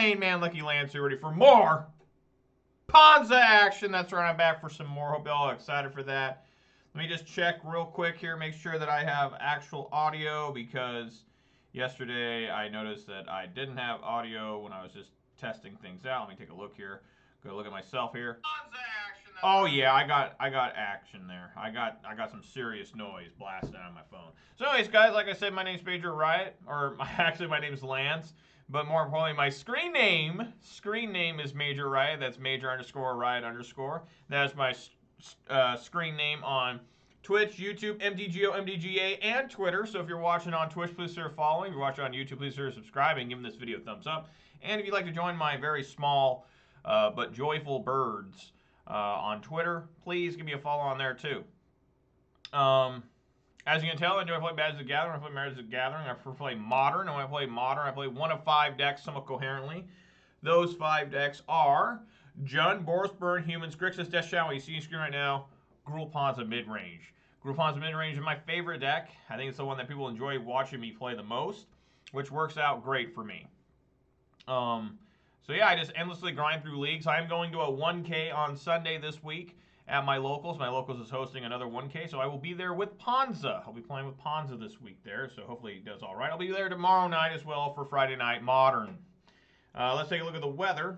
main man, Lucky Lance, ready for more Ponza action. That's right, I'm back for some more. Hope y'all are excited for that. Let me just check real quick here, make sure that I have actual audio, because yesterday I noticed that I didn't have audio when I was just testing things out. Let me take a look here. Go look at myself here. Oh yeah, I got action there. I got some serious noise blasting out of my phone. So anyways, guys, like I said, my name's Major Riot, or actually my name's Lance, but more importantly, my screen name is Major Riot. That's Major_Riot_. That's my screen name on Twitch, YouTube, MTGO, MTGA, and Twitter. So if you're watching on Twitch, please consider following. If you're watching on YouTube, please consider subscribing, giving this video a thumbs up. And if you'd like to join my very small but joyful birds on Twitter, please give me a follow on there too. As you can tell, I do play Magic the Gathering. I play Magic the Gathering. I play Modern. And when I play Modern, I play one of 5 decks somewhat coherently. Those 5 decks are Jund, Boros Burn, Humans, Grixis, Death Shadow. You see on screen right now, Gruul Ponza Midrange. Gruul Ponza Midrange is my favorite deck. I think it's the one that people enjoy watching me play the most, which works out great for me. So yeah, I just endlessly grind through leagues. I am going to a 1K on Sunday this week at my locals. My locals is hosting another 1K, so I will be there with Ponza. I'll be playing with Ponza this week there, so hopefully he does all right. I'll be there tomorrow night as well for Friday Night Modern. Let's take a look at the weather.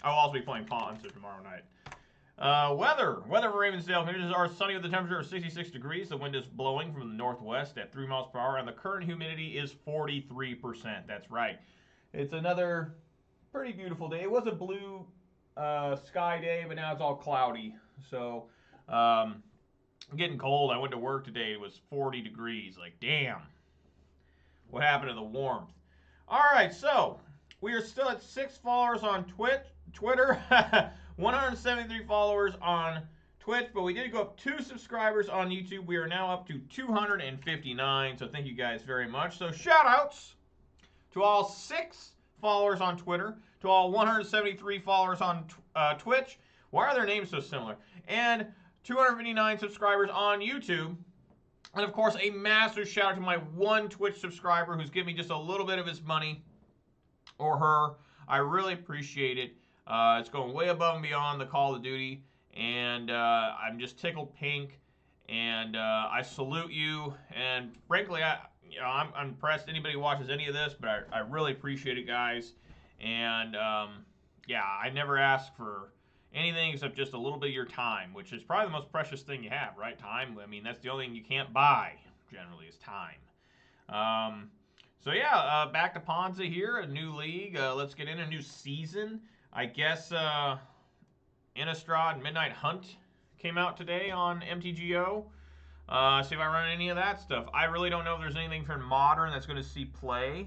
I'll also be playing Ponza tomorrow night. Weather for Ravensdale. Conditions are sunny with a temperature of 66 degrees. The wind is blowing from the northwest at 3 miles per hour, and the current humidity is 43%. That's right. It's another pretty beautiful day. It was a blue sky day, but now it's all cloudy. So, getting cold. I went to work today. It was 40 degrees. Like, damn. What happened to the warmth? All right, so we are still at 6 followers on Twitter, 173 followers on Twitch, but we did go up 2 subscribers on YouTube. We are now up to 259, so thank you guys very much. So shout outs to all 6 followers on Twitter, to all 173 followers on Twitch. Why are their names so similar? And 259 subscribers on YouTube. And of course, a massive shout out to my 1 Twitch subscriber who's giving me just a little bit of his money, or her. I really appreciate it. It's going way above and beyond the Call of Duty, and I'm just tickled pink. And I salute you. And frankly, I'm impressed anybody who watches any of this, but I really appreciate it, guys. And yeah, I never ask for anything except just a little bit of your time, which is probably the most precious thing you have, right? Time. I mean, that's the only thing you can't buy, generally, is time. So yeah, back to Ponza here, a new league. Let's get in a new season. I guess Innistrad Midnight Hunt came out today on MTGO. See if I run any of that stuff. I really don't know if there's anything for Modern that's going to see play.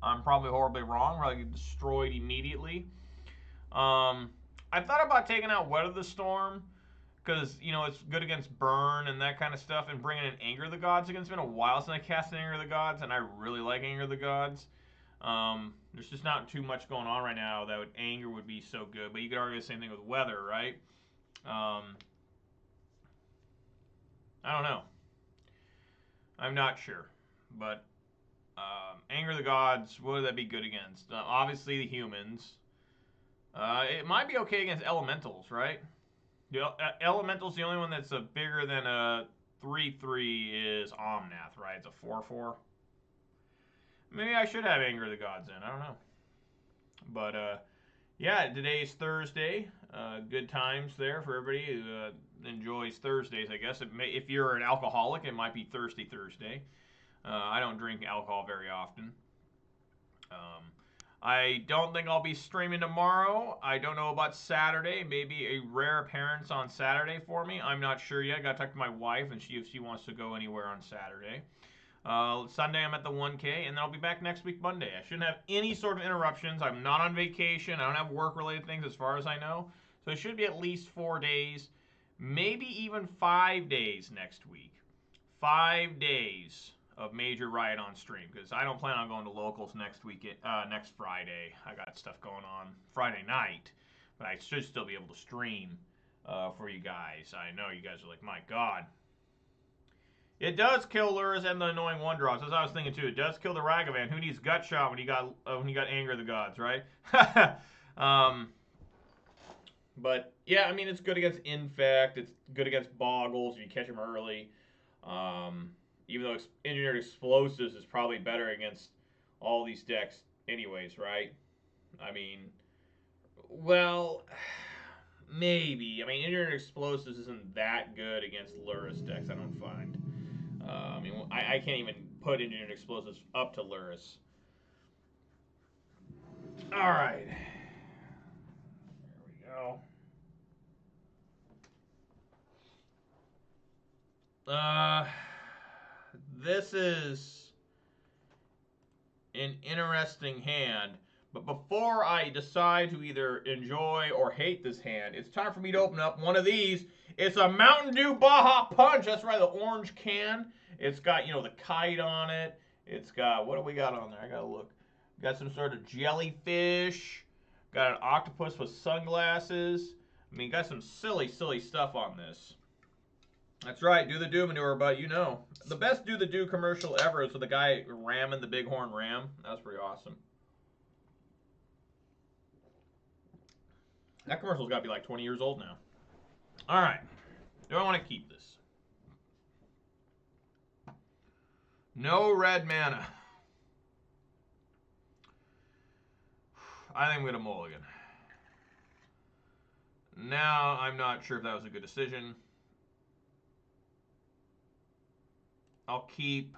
I'm probably horribly wrong. Probably get destroyed immediately. I thought about taking out Weather the Storm, because, you know, it's good against Burn and that kind of stuff, and bringing in Anger of the Gods against. It's been a while since I cast Anger of the Gods, and I really like Anger of the Gods. There's just not too much going on right now that Anger would be so good, but you could argue the same thing with Weather, right? I don't know. I'm not sure, but Anger of the Gods, what would that be good against? Obviously the humans. It might be okay against elementals, right? Elemental's the only one that's bigger than a 3/3 is Omnath, right? It's a 4/4. Maybe I should have Anger of the Gods in. I don't know. But yeah, today's Thursday. Good times there for everybody who enjoys Thursdays, I guess. If you're an alcoholic, it might be Thirsty Thursday. I don't drink alcohol very often. I don't think I'll be streaming tomorrow. I don't know about Saturday. Maybe a rare appearance on Saturday for me. I'm not sure yet. Got to talk to my wife and see if she wants to go anywhere on Saturday. Sunday I'm at the 1K, and then I'll be back next week Monday. I shouldn't have any sort of interruptions. I'm not on vacation. I don't have work-related things as far as I know. So it should be at least 4 days, maybe even 5 days next week. 5 days of Major Riot on stream, because I don't plan on going to locals next Friday. I got stuff going on Friday night, but I should still be able to stream for you guys. I know you guys are like, my God, It does kill Lurrus and the annoying one drops. That's what I was thinking too. It does kill the Ragavan. Who needs Gut Shot when you got Anger of the Gods, right? But yeah, I mean it's good against Infect. It's good against Boggles if you catch them early. Even though Engineered Explosives is probably better against all these decks, anyways, right? I mean, well, maybe. I mean, Engineered Explosives isn't that good against Lurrus decks. I don't find. I mean, I can't even put Engineered Explosives up to Lurrus. All right. There we go. This is an interesting hand. But before I decide to either enjoy or hate this hand, it's time for me to open up one of these. It's a Mountain Dew Baja Punch. That's right, the orange can. It's got, the kite on it. It's got, what do we got on there? I gotta look. Got some sort of jellyfish. Got an octopus with sunglasses. I mean, got some silly, silly stuff on this. That's right, Do the Do manure, but the best Do the Do commercial ever is with the guy ramming the Bighorn Ram. That's pretty awesome. That commercial's got to be like 20 years old now. All right. Do I want to keep this? No red mana. I think I'm going to mulligan. Now, I'm not sure if that was a good decision. I'll keep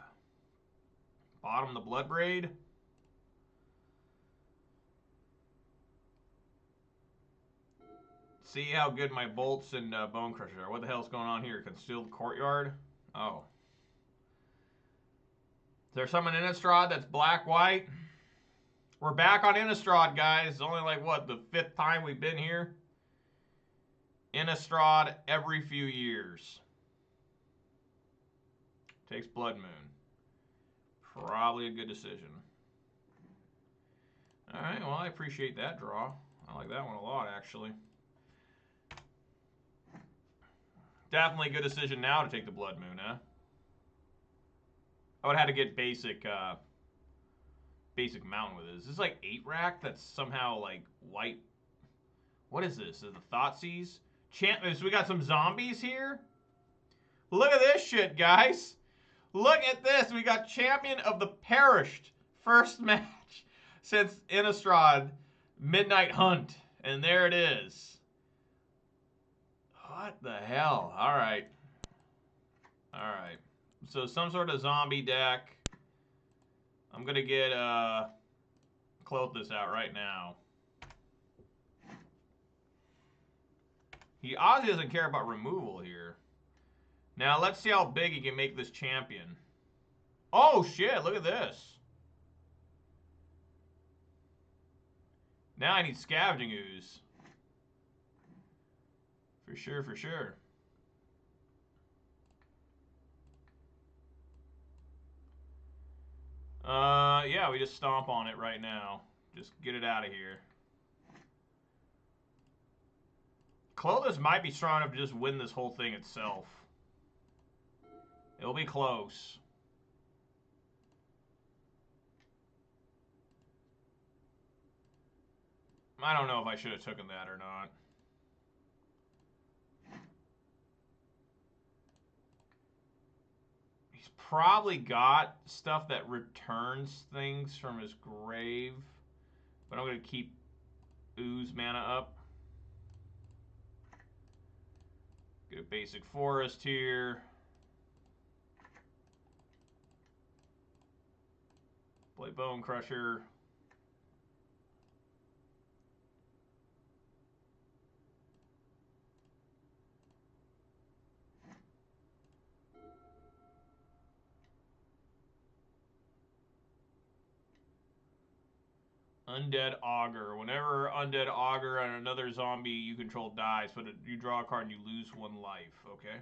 Bottom the Bloodbraid. See how good my bolts and Bone Crusher are. What the hell's going on here? Concealed Courtyard? Oh. Is there someone in Innistrad that's black-white? We're back on Innistrad, guys. It's only like, what, the 5th time we've been here? Innistrad every few years. Takes Blood Moon. Probably a good decision. Alright, well, I appreciate that draw. I like that one a lot, actually. Definitely a good decision now to take the Blood Moon, huh? I would have had to get basic mountain with it. Is this like 8-rack that's somehow like white? What is this? Is it the Thoughtseize? So we got some zombies here? Look at this shit, guys. Look at this. We got Champion of the Perished. First match since Innistrad Midnight Hunt. And there it is. What the hell? All right. All right. So some sort of zombie deck. I'm going to get Clothis out right now. He obviously doesn't care about removal here. Now, let's see how big he can make this champion. Oh, shit. Look at this. Now I need Scavenging Ooze. For sure, for sure. Yeah, we just stomp on it right now. Just get it out of here. Clothis might be strong enough to just win this whole thing itself. It'll be close. I don't know if I should have taken that or not. He's probably got stuff that returns things from his grave. But I'm going to keep Ooze mana up. Get a basic forest here. Play Bone Crusher. Undead Augur. Whenever Undead Augur and another zombie you control dies, but you draw a card and you lose 1 life. Okay.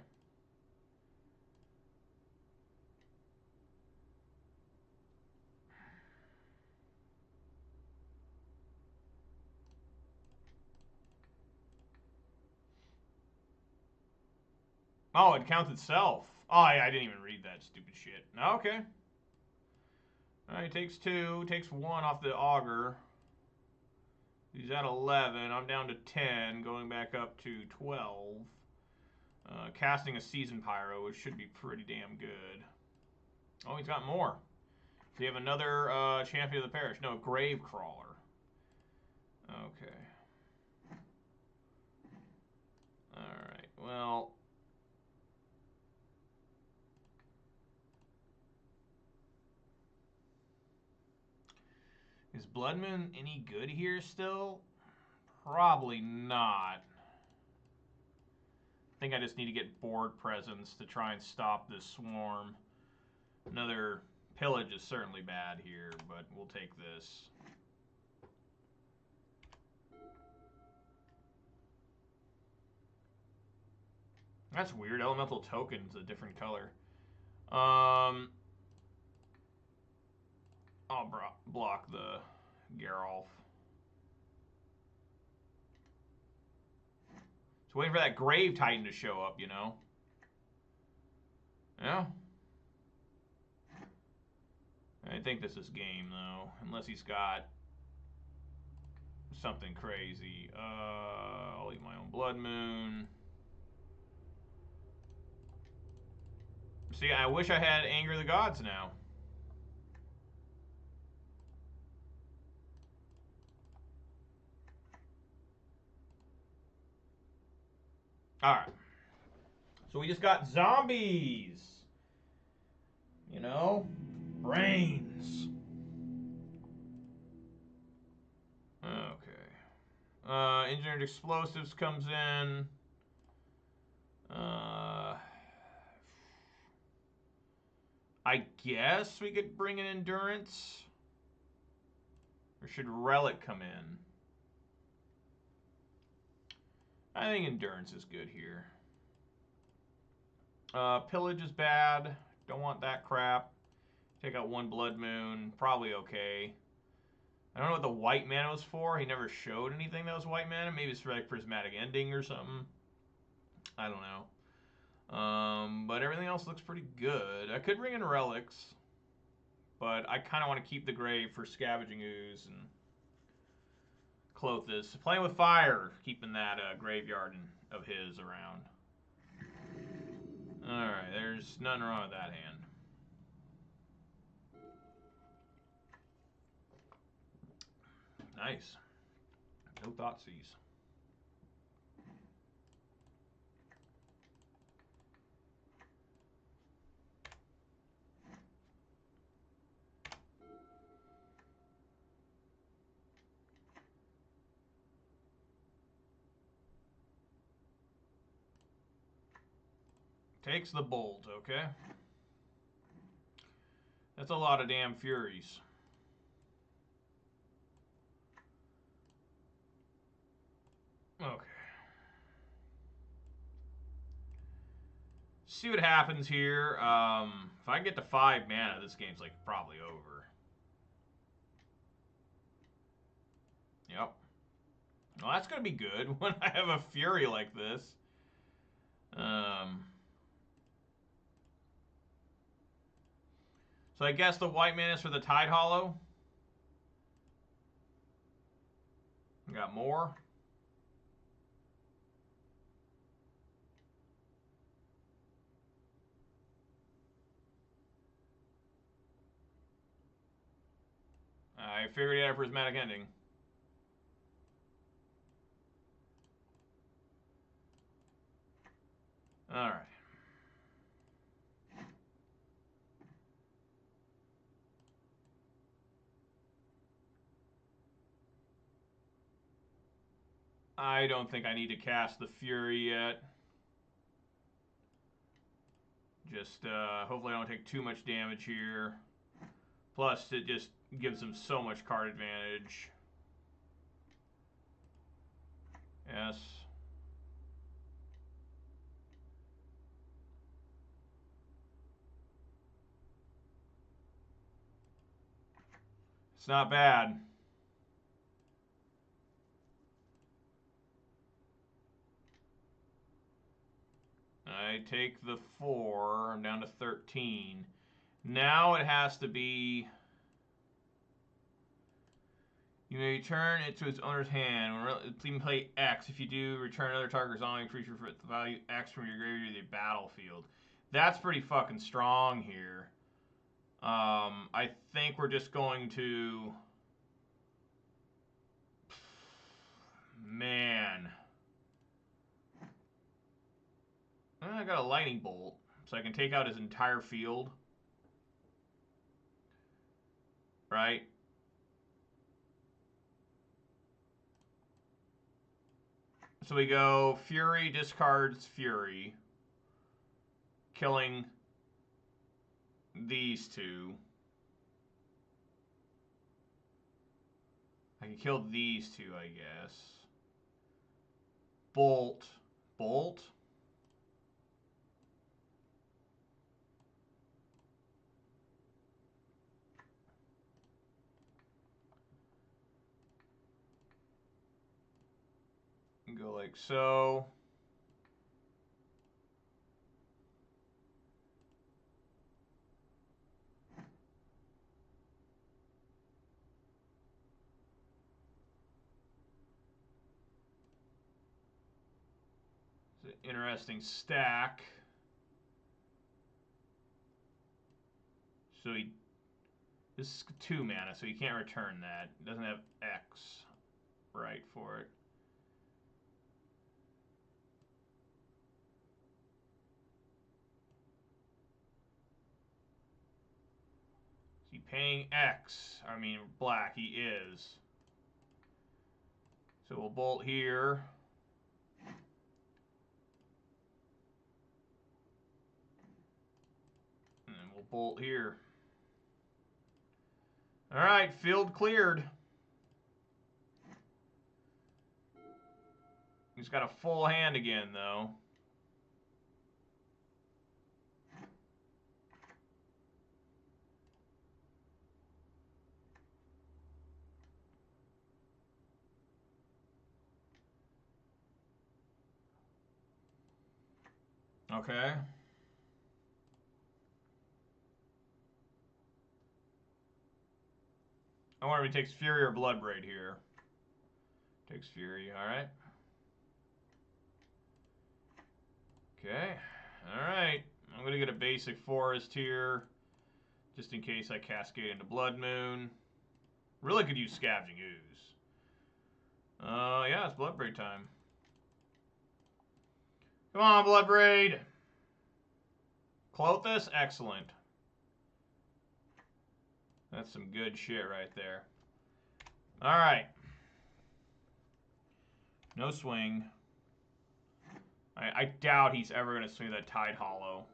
Oh, it counts itself. Oh, yeah, I didn't even read that stupid shit. Okay. Alright, takes 2. Takes 1 off the auger. He's at 11. I'm down to 10. Going back up to 12. Casting a Season Pyro, which should be pretty damn good. Oh, he's got more. So you have another Champion of the Parish. No, Grave Crawler. Okay. Alright, well... Is Blood Moon any good here still? Probably not. I think I just need to get board presence to try and stop this swarm. Another pillage is certainly bad here, but we'll take this. That's weird. Elemental token's a different color. I'll block the Geralf. Just waiting for that Grave Titan to show up, you know? Yeah. I think this is game, though. Unless he's got something crazy. I'll eat my own Blood Moon. See, I wish I had Anger the Gods now. Alright. So we just got zombies. You know? Brains. Okay. Engineered Explosives comes in. I guess we could bring in Endurance. Or should Relic come in? I think Endurance is good here. Pillage is bad. Don't want that crap. Take out 1 Blood Moon. Probably okay. I don't know what the white mana was for. He never showed anything that was white mana. Maybe it's for like Prismatic Ending or something. I don't know. But everything else looks pretty good. I could bring in Relics. But I kind of want to keep the Grave for Scavenging Ooze and Clothis. Playing with fire. Keeping that graveyard of his around. Alright, there's nothing wrong with that hand. Nice. No Thoughtseize. Takes the Bolt, okay? That's a lot of damn Furies. Okay. See what happens here. If I get to 5 mana, this game's like probably over. Yep. Well, that's gonna be good when I have a Fury like this. So I guess the white mana is for the Tide Hollow. We got more. I figured it out for Prismatic Ending. Alright. I don't think I need to cast the Fury yet. Just, hopefully I don't take too much damage here. Plus, it just gives them so much card advantage. Yes. It's not bad. I take the 4. I'm down to 13. Now it has to be... You may return it to its owner's hand. Please play X. If you do, return another target zombie creature for the value X from your graveyard to the battlefield. That's pretty fucking strong here. I think we're just going to... Man. I got a lightning bolt, so I can take out his entire field. Right? So we go Fury discards Fury, killing these two. I can kill these two, I guess. Bolt. Bolt? And go like so. It's an interesting stack. So this is 2 mana, so he can't return that. It doesn't have X right for it. Is he paying X? I mean, black, he is. So we'll bolt here. And then we'll bolt here. Alright, field cleared. He's got a full hand again, though. Okay. I wonder if he takes Fury or Bloodbraid here. Takes Fury, alright. Okay, alright. I'm going to get a basic forest here, just in case I cascade into Blood Moon. Really could use Scavenging Ooze. Yeah, it's Bloodbraid time. Come on, Bloodbraid! Clothis? Excellent. That's some good shit right there. Alright. No swing. I doubt he's ever going to swing that Tide Hollow.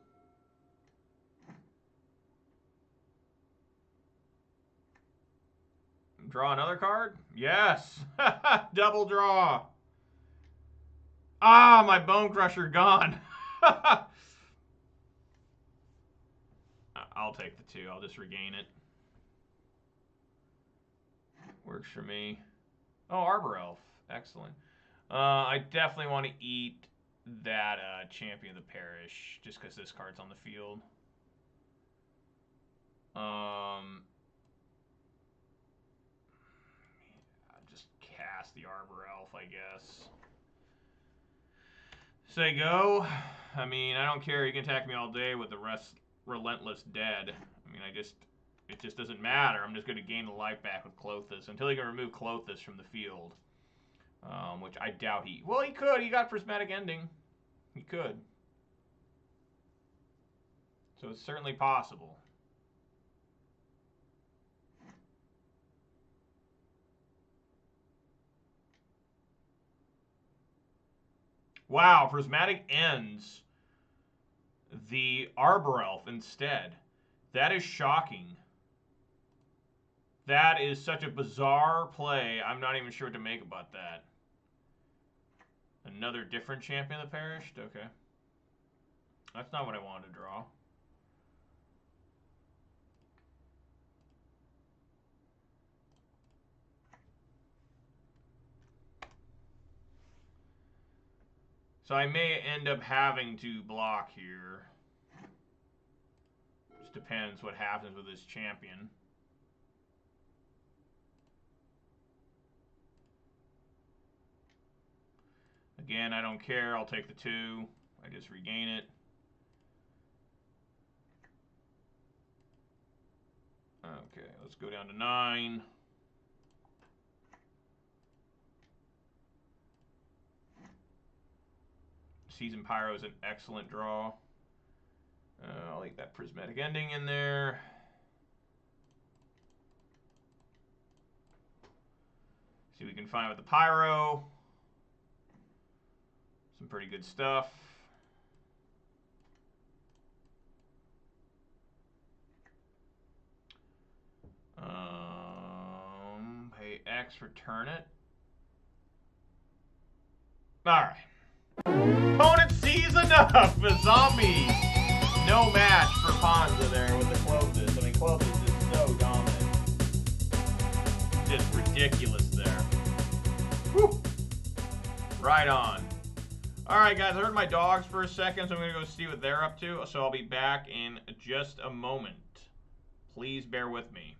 Draw another card? Yes! Double draw! Ah, my Bone Crusher gone! I'll take the 2. I'll just regain it. Works for me. Oh, Arbor Elf. Excellent. I definitely want to eat that Champion of the Parish, just because this card's on the field. I'll just cast the Arbor Elf, I guess. Say go. I mean, I don't care. You can attack me all day with the Relentless Dead. I mean, it just doesn't matter. I'm just going to gain the life back with Clothis until he can remove Clothis from the field. Which I doubt he... Well, he could. He got Prismatic Ending. He could. So it's certainly possible. Wow, Prismatic ends the Arbor Elf instead. That is shocking. That is such a bizarre play. I'm not even sure what to make about that. Another different Champion of the Perished? Okay. That's not what I wanted to draw. So I may end up having to block here. Just depends what happens with this champion. Again, I don't care. I'll take the 2. I just regain it. Okay, let's go down to 9. Season Pyro is an excellent draw. I'll leave that prismatic ending in there. See what we can find with the Pyro. Some pretty good stuff. Pay X, return it. Alright. Opponent sees enough! The zombies! No match for Ponza there with the Clovis. I mean, Clovis is so dominant. Just ridiculous there. Whew. Right on. Alright, guys, I heard my dogs for a second, so I'm going to go see what they're up to. So I'll be back in just a moment. Please bear with me.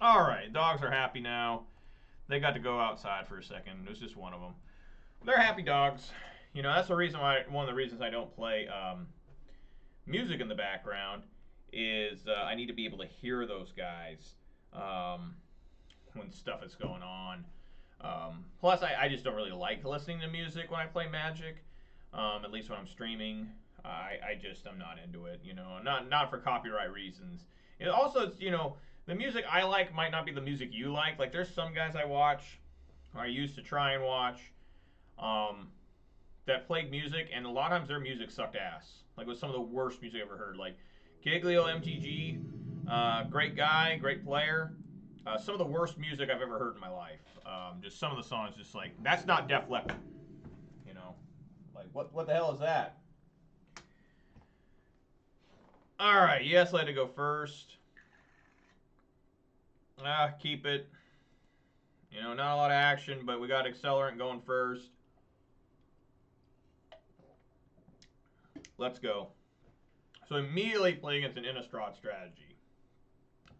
Alright, dogs are happy now. They got to go outside for a second. It was just one of them. They're happy dogs. You know, that's the reason why, one of the reasons I don't play music in the background is I need to be able to hear those guys when stuff is going on. Plus, I just don't really like listening to music when I play Magic. At least when I'm streaming. I'm not into it, you know, not for copyright reasons. It also, you know, the music I like might not be the music you like. Like, there's some guys I watch, or I used to try and watch, that played music, and a lot of times their music sucked ass. Like, it was some of the worst music I ever heard. Like, Giglio MTG, great guy, great player. Some of the worst music I've ever heard in my life. Just some of the songs, just like, that's not Def Leppard. You know? Like, what the hell is that? Alright, yes, let it go first. Keep it. You know, not a lot of action, but we got Accelerant going first. Let's go. So immediately play against an Innistrad strategy.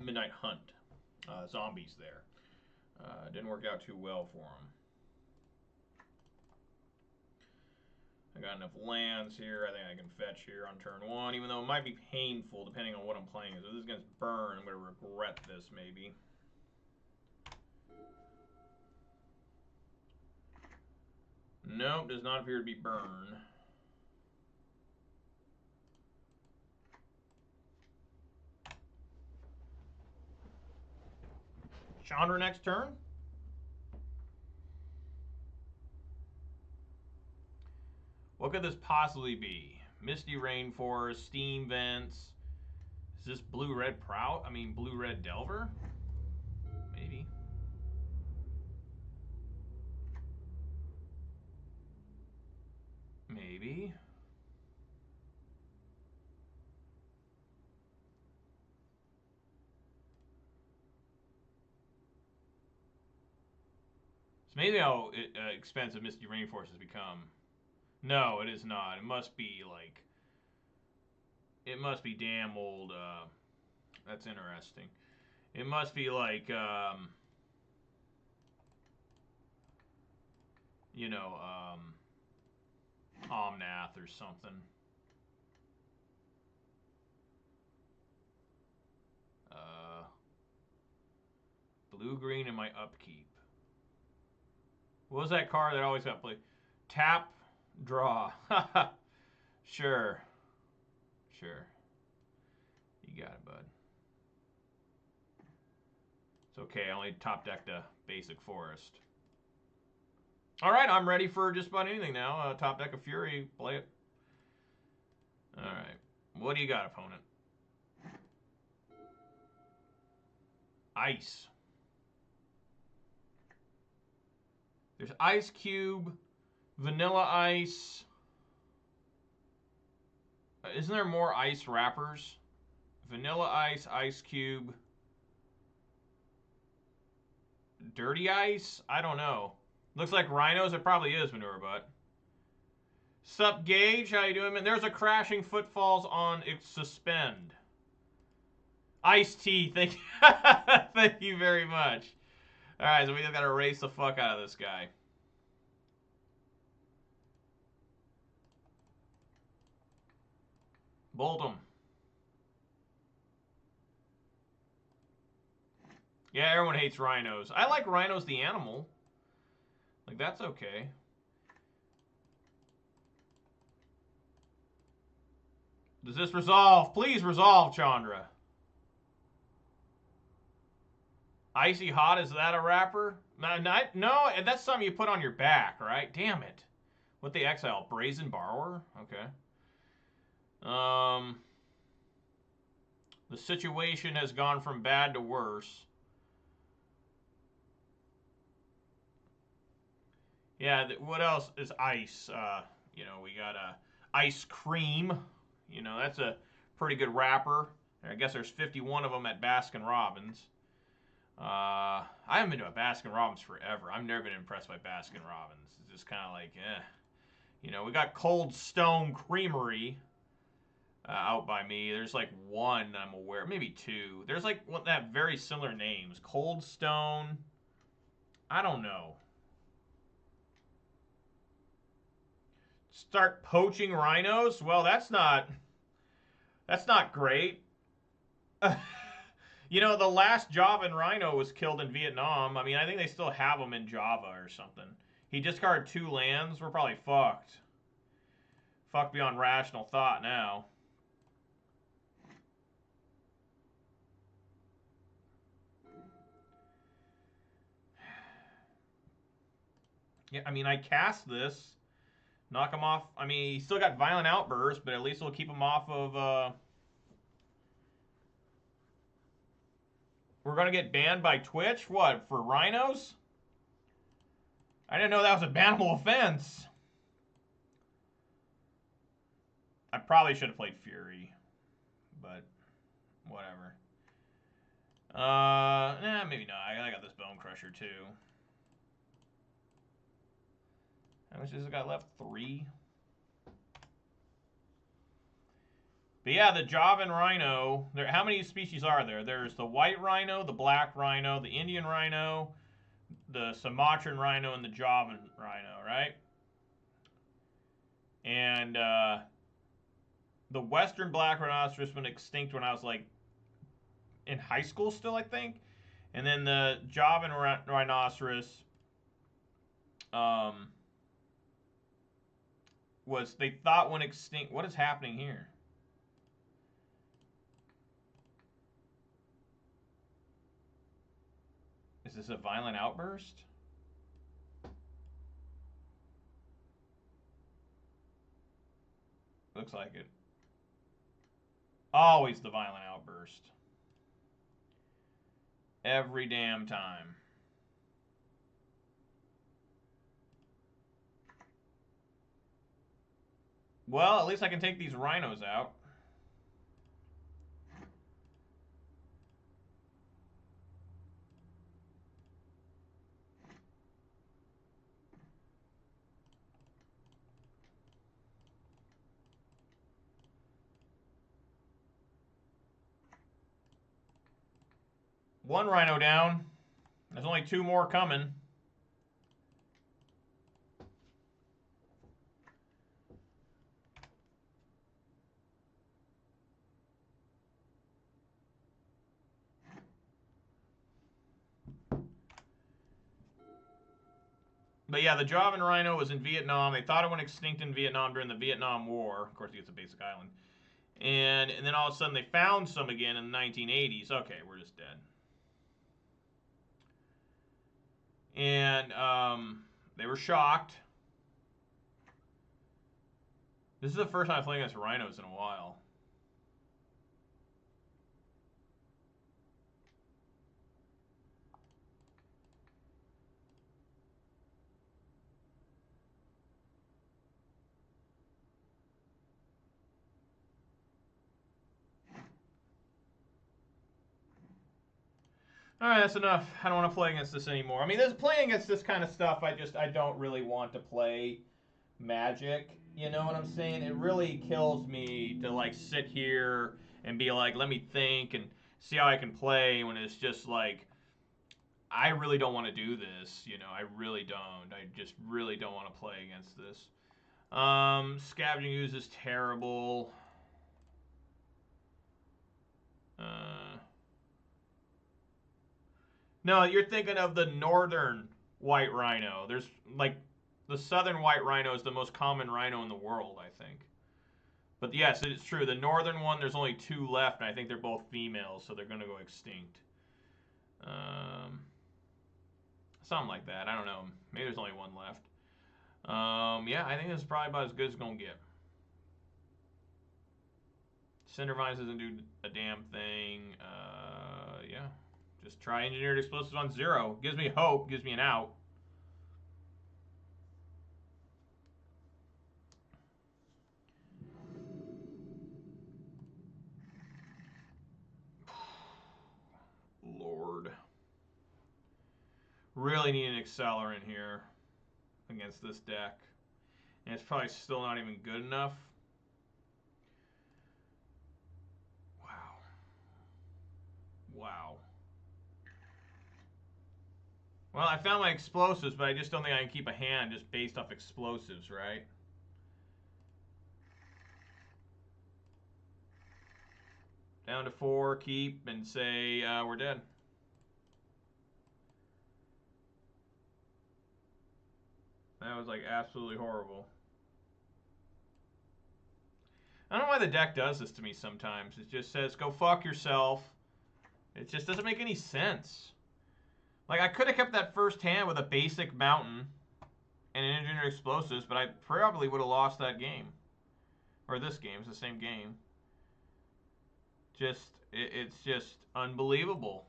Midnight Hunt. Zombies there. Didn't work out too well for him. I got enough lands here. I think I can fetch here on turn 1, even though it might be painful depending on what I'm playing. So this is against Burn. I'm going to regret this maybe. Nope, does not appear to be Burn. Chandra next turn. What could this possibly be? Misty Rainforest, Steam Vents. Is this Blue-Red Prout? I mean, Blue-Red Delver? Maybe. Maybe. It's amazing how expensive Misty Rainforest has become. No, it is not. It must be like... It must be damn old. That's interesting. It must be like, you know, Omnath or something. Blue-green in my upkeep. What was that card that always got played? Tap, draw. Sure. Sure. You got it, bud. It's okay. I only top decked a basic forest. All right, I'm ready for just about anything now. Top deck of Fury. Play it. All right. What do you got, opponent? Ice. There's Ice Cube, Vanilla Ice. Isn't there more ice wrappers? Vanilla Ice, Ice Cube. Dirty Ice? I don't know. Looks like Rhinos. It probably is, Manure Butt. Sup, Gage? How you doing, man? There's a Crashing Footfalls on Suspend. Ice Tea. Thank you. Thank you very much. All right, so we just got to race the fuck out of this guy. Bolt him. Yeah, everyone hates Rhinos. I like Rhinos the animal. Like, that's okay. Does this resolve? Please resolve, Chandra. Icy Hot, is that a wrapper? No, that's something you put on your back, right? Damn it. What the exile? Brazen Borrower? Okay. The situation has gone from bad to worse. Yeah, what else is ice? You know, we got ice cream. You know, that's a pretty good wrapper. I guess there's 51 of them at Baskin Robbins. I haven't been to a Baskin Robbins forever. I've never been impressed by Baskin Robbins. It's just kind of like, eh. You know, we got Cold Stone Creamery out by me. There's like one I'm aware, maybe two. There's like what that very similar names. Cold Stone. I don't know. Start poaching rhinos? Well, that's not great. You know, the last Javan rhino was killed in Vietnam. I mean, I think they still have them in Java or something. He discarded 2 lands. We're probably fucked. Fucked beyond rational thought now. Yeah, I mean, I cast this. Knock him off. I mean, he still got Violent Outburst, but at least we'll keep him off of... We're going to get banned by Twitch? What, for rhinos? I didn't know that was a bannable offense. I probably should have played Fury. But, whatever. Maybe not. I got this Bone Crusher, too. How much has it got left? 3? But yeah, the Javan rhino. How many species are there? There's the white rhino, the black rhino, the Indian rhino, the Sumatran rhino, and the Javan rhino, right? And the western black rhinoceros went extinct when I was like in high school still, I think. And then the Javan rhinoceros was, they thought, went extinct. What is happening here? Is this a violent outburst? Looks like it. Always the violent outburst. Every damn time. Well, at least I can take these Rhinos out. One Rhino down. There's only 2 more coming. But yeah, the Javan Rhino was in Vietnam. They thought it went extinct in Vietnam during the Vietnam War. Of course, it's a basic island. And then all of a sudden they found some again in the 1980s. Okay, we're just dead. And they were shocked. This is the first time I've played against Rhinos in a while. All right, that's enough. I don't want to play against this anymore. I mean, playing against this kind of stuff, I don't really want to play Magic. You know what I'm saying? It really kills me to like sit here and be like, let me think and see how I can play when it's just like, I really don't want to do this. You know, I really don't. I just really don't want to play against this. Scavenging Ooze is terrible. No, you're thinking of the northern white rhino. There's like the southern white rhino is the most common rhino in the world, I think. But yes, it's true. The northern one, there's only 2 left, and I think they're both females, so they're going to go extinct. Something like that. I don't know. Maybe there's only 1 left. Yeah, I think this is probably about as good as it's going to get. Cindervines doesn't do a damn thing. Yeah. Just try engineered explosives on 0. Gives me hope. Gives me an out. Lord. Really need an accelerant here against this deck. And it's probably still not even good enough. Wow. Wow. Well, I found my explosives, but I just don't think I can keep a hand just based off explosives, right? Down to 4, keep, and say we're dead. That was like absolutely horrible. I don't know why the deck does this to me sometimes. It just says, go fuck yourself. It just doesn't make any sense. Like, I could have kept that first hand with a basic mountain and an engineered explosives, but I probably would have lost that game. Or this game. It's the same game. It's just unbelievable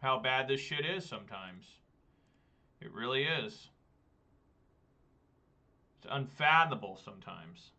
how bad this shit is sometimes. It really is. It's unfathomable sometimes.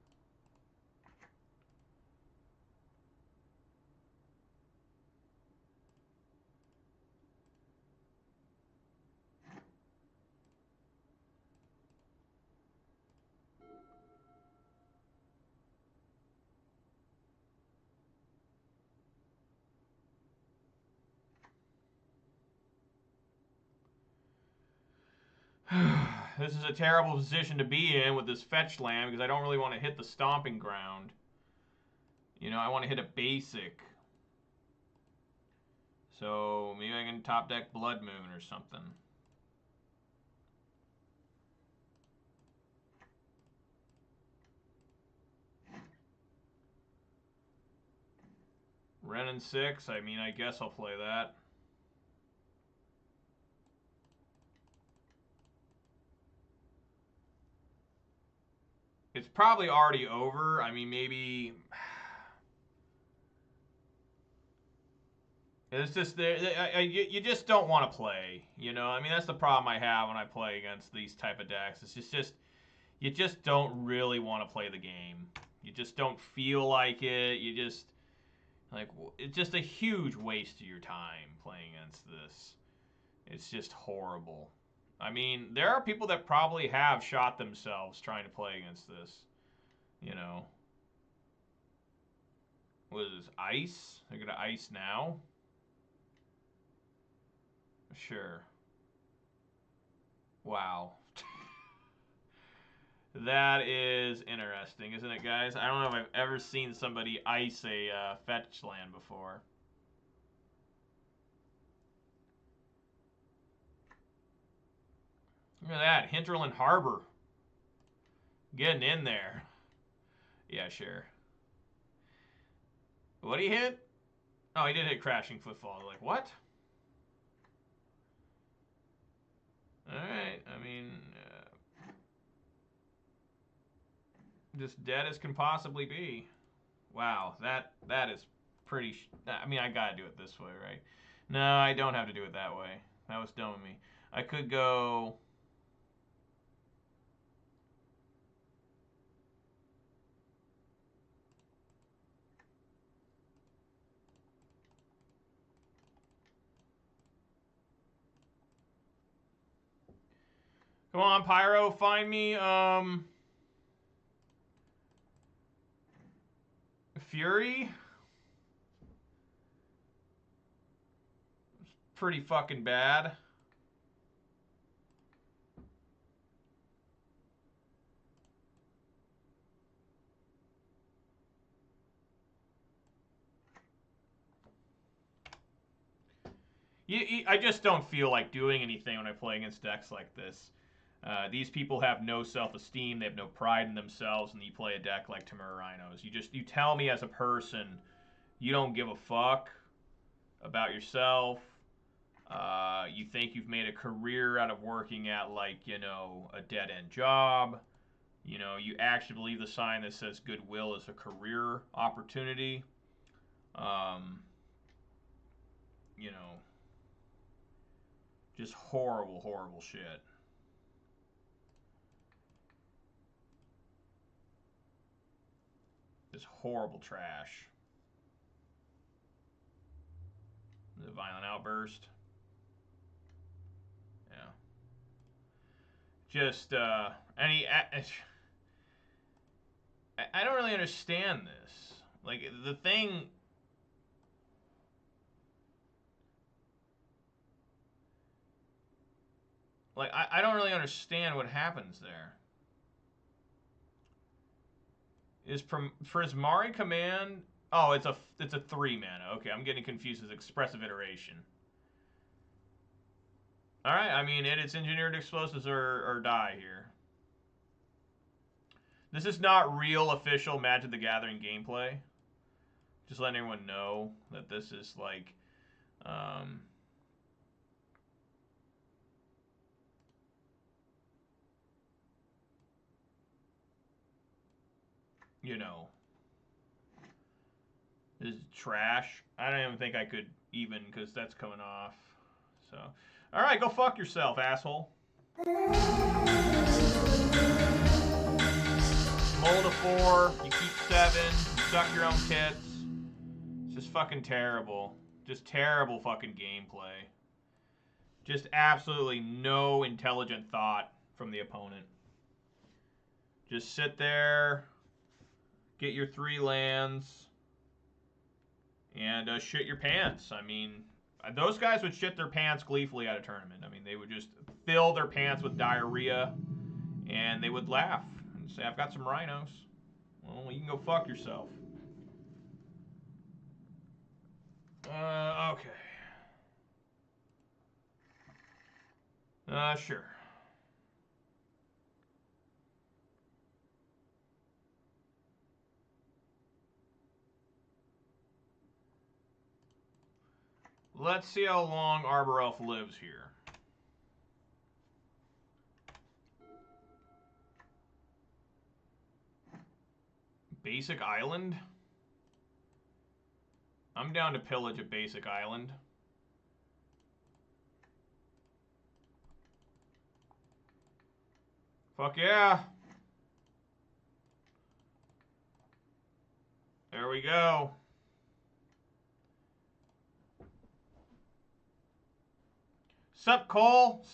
This is a terrible position to be in with this fetch land because I don't really want to hit the stomping ground. You know, I want to hit a basic. So maybe I can top deck Blood Moon or something. Ren and 6, I mean, I guess I'll play that. It's probably already over. I mean, maybe... It's just, you just don't want to play, you know? I mean, that's the problem I have when I play against these type of decks. It's just you just don't really want to play the game. You just don't feel like it. You just, like, it's just a huge waste of your time playing against this. It's just horrible. I mean, there are people that probably have shot themselves trying to play against this. You know. What is this? Ice? They're going to ice now? Sure. Wow. That is interesting, isn't it, guys? I don't know if I've ever seen somebody ice a fetch land before. Look at that. Hinterland Harbor. Getting in there. Yeah, sure. What did he hit? Oh, he did hit Crashing Footfall. Like, what? Alright, I mean... just dead as can possibly be. Wow, that is pretty... I mean, I gotta do it this way, right? No, I don't have to do it that way. That was dumb of me. I could go... Come on, Pyro, find me, Fury? It's pretty fucking bad. I just don't feel like doing anything when I play against decks like this. These people have no self-esteem. They have no pride in themselves, and you play a deck like Temur Rhinos. You tell me as a person, you don't give a fuck about yourself. You think you've made a career out of working at, like, you know, a dead-end job. You know, you actually believe the sign that says goodwill is a career opportunity. You know, just horrible, horrible shit. Just horrible trash. The violent outburst. Yeah. Just, I don't really understand this. Like, the thing... Like, I don't really understand what happens there. Is Prismari Command... Oh, it's a 3 mana. Okay, I'm getting confused with Expressive Iteration. Alright, I mean, it's engineered explosives or die here. This is not real official Magic the Gathering gameplay. Just letting everyone know that this is like... you know, this is trash. I don't even think I could even, because that's coming off. So, all right, go fuck yourself, asshole. Mold a 4, you keep 7, you suck your own tits. It's just fucking terrible. Just terrible fucking gameplay. Just absolutely no intelligent thought from the opponent. Just sit there, get your 3 lands, and shit your pants. I mean, those guys would shit their pants gleefully at a tournament. I mean, they would just fill their pants with diarrhea, and they would laugh and say, I've got some Rhinos. Well, you can go fuck yourself. Okay. Sure. Let's see how long Arbor Elf lives here. Basic Island? I'm down to pillage a Basic Island. Fuck yeah. There we go. Sup Cole /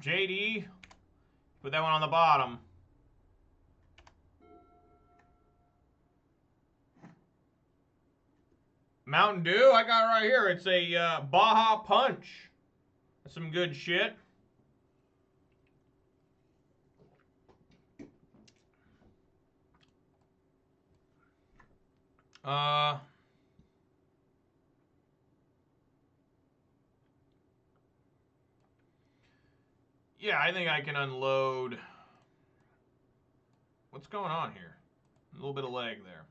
JD. Put that one on the bottom. Mountain Dew, I got it right here. It's a Baja Punch. That's some good shit. Yeah, I think I can unload. What's going on here? A little bit of lag there.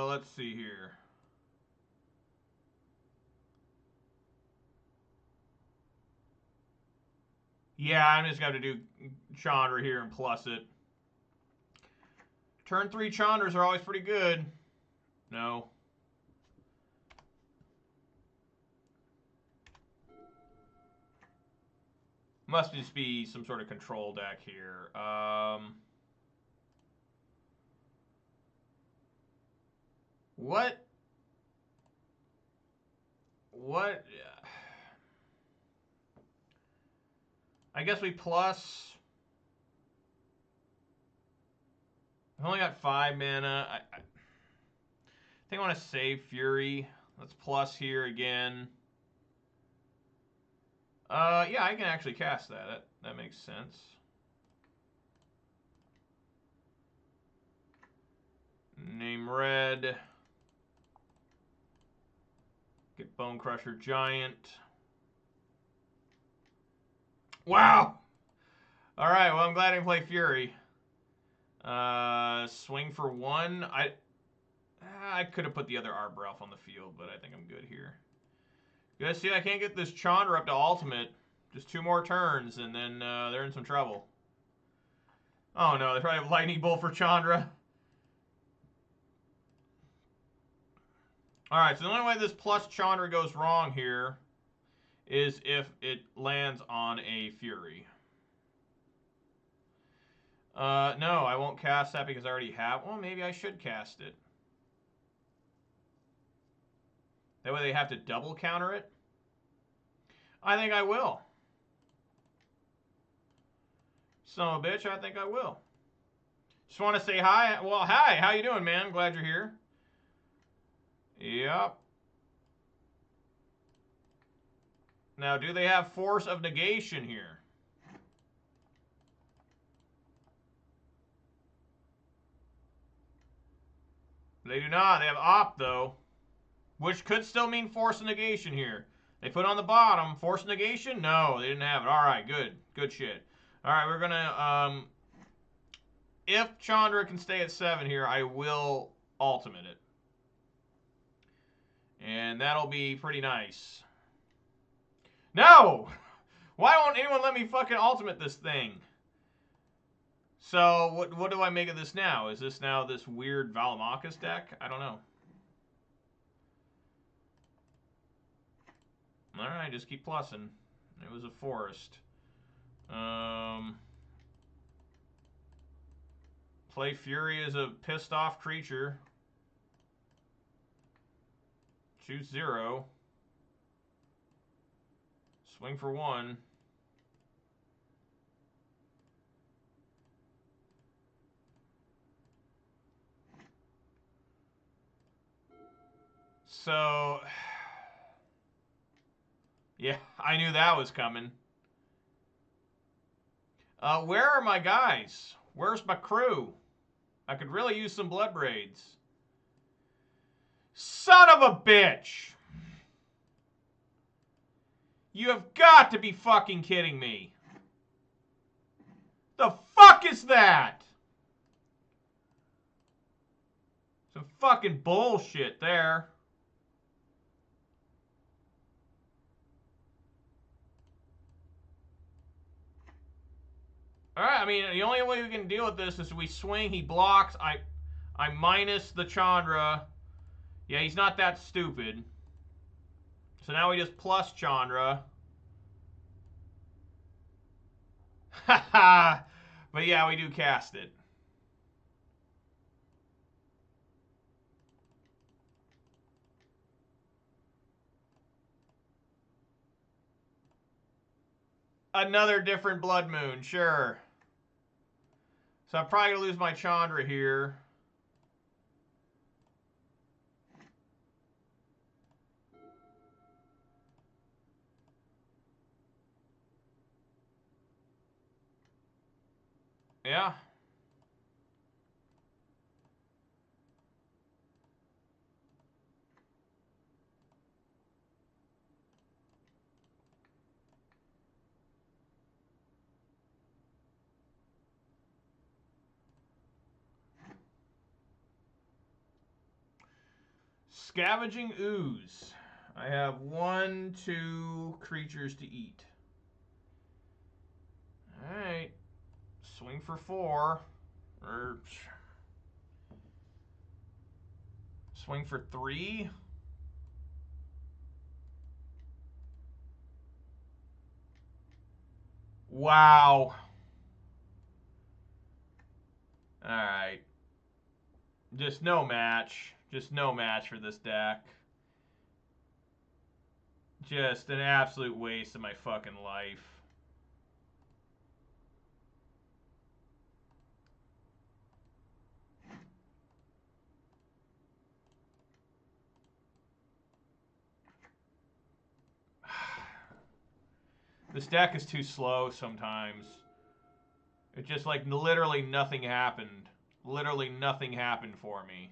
Let's see here. Yeah, I'm just going to do Chandra here and plus it. Turn 3 Chandras are always pretty good. No. Must just be some sort of control deck here. What? I guess we plus. I've only got 5 mana. I think I want to save Fury. Let's plus here again. Yeah, I can actually cast that. That makes sense. Name red. Get Bone Crusher Giant. Wow! Alright, well, I'm glad I didn't play Fury. Swing for 1. I could have put the other Arbor Elf on the field, but I think I'm good here. You guys see, I can't get this Chandra up to ultimate. Just 2 more turns, and then they're in some trouble. Oh no, they probably have Lightning Bolt for Chandra. Alright, so the only way this plus Chandra goes wrong here is if it lands on a Fury. No, I won't cast that because I already have. Well, maybe I should cast it. That way they have to double counter it. I think I will. Son of a bitch, I think I will. Just want to say hi. Well, hi. How you doing, man? Glad you're here. Yep. Now, do they have Force of Negation here? They do not. They have Op, though. Which could still mean Force of Negation here. They put on the bottom, Force of Negation? No, they didn't have it. Alright, good. Good shit. Alright, we're gonna, if Chandra can stay at 7 here, I will ultimate it. And that'll be pretty nice. No! Why won't anyone let me fucking ultimate this thing? So, what do I make of this now? Is this now this weird Valamakas deck? I don't know. Alright, just keep plussing. It was a forest. Play Fury as a pissed off creature. Choose 0. Swing for 1. So, yeah, I knew that was coming. Where are my guys? Where's my crew? I could really use some blood braids. Son of a bitch! You have got to be fucking kidding me. The fuck is that? Some fucking bullshit there. Alright, I mean, the only way we can deal with this is we swing, he blocks, I minus the Chandra. Yeah, he's not that stupid. So now we just plus Chandra. But yeah, we do cast it. Another different Blood Moon, sure. So I'm probably going to lose my Chandra here. Yeah. Scavenging Ooze. I have 1, 2 creatures to eat. Alright. Swing for 4. Or swing for 3. Wow. Alright. Just no match. Just no match for this deck. Just an absolute waste of my fucking life. This deck is too slow sometimes. It's just like literally nothing happened. Literally nothing happened for me.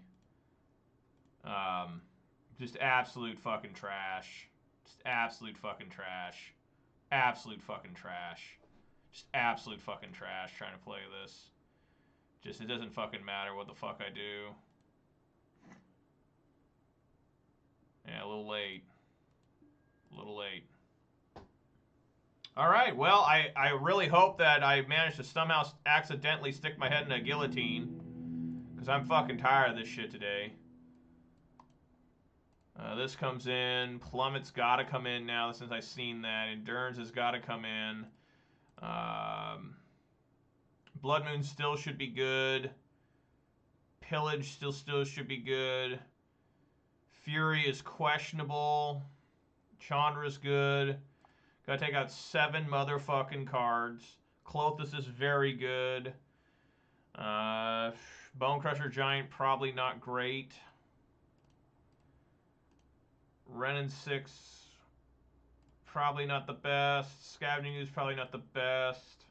Just absolute fucking trash. Just absolute fucking trash. Absolute fucking trash. Just absolute fucking trash trying to play this. Just, it doesn't fucking matter what the fuck I do. Yeah, a little late. A little late. Alright, well, I really hope that I managed to somehow accidentally stick my head in a guillotine. Because I'm fucking tired of this shit today. This comes in. Plummet's got to come in now since I've seen that. Endurance has got to come in. Blood Moon still should be good. Pillage still should be good. Fury is questionable. Chandra's good. Gotta take out 7 motherfucking cards. Clothis is very good. Bone Crusher Giant, probably not great. Renin 6, probably not the best. Scavenging is probably not the best.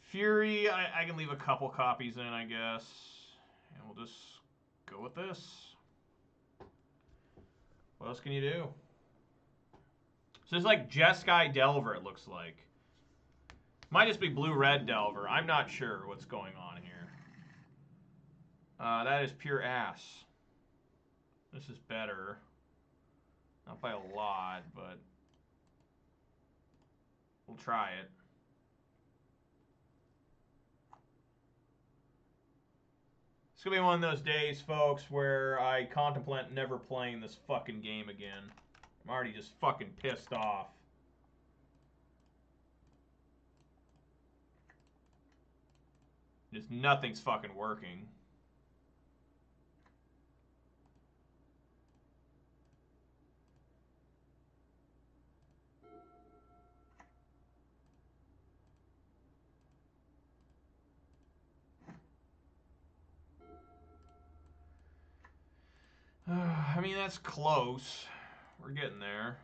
Fury, I can leave a couple copies in, I guess. And we'll just go with this. What else can you do? So it's like Jeskai Delver, it looks like. Might just be blue-red Delver. I'm not sure what's going on here. That is pure ass. This is better. Not by a lot, but we'll try it. It's going to be one of those days, folks, where I contemplate never playing this fucking game again. I'm already just fucking pissed off. Just nothing's fucking working. I mean, that's close. We're getting there.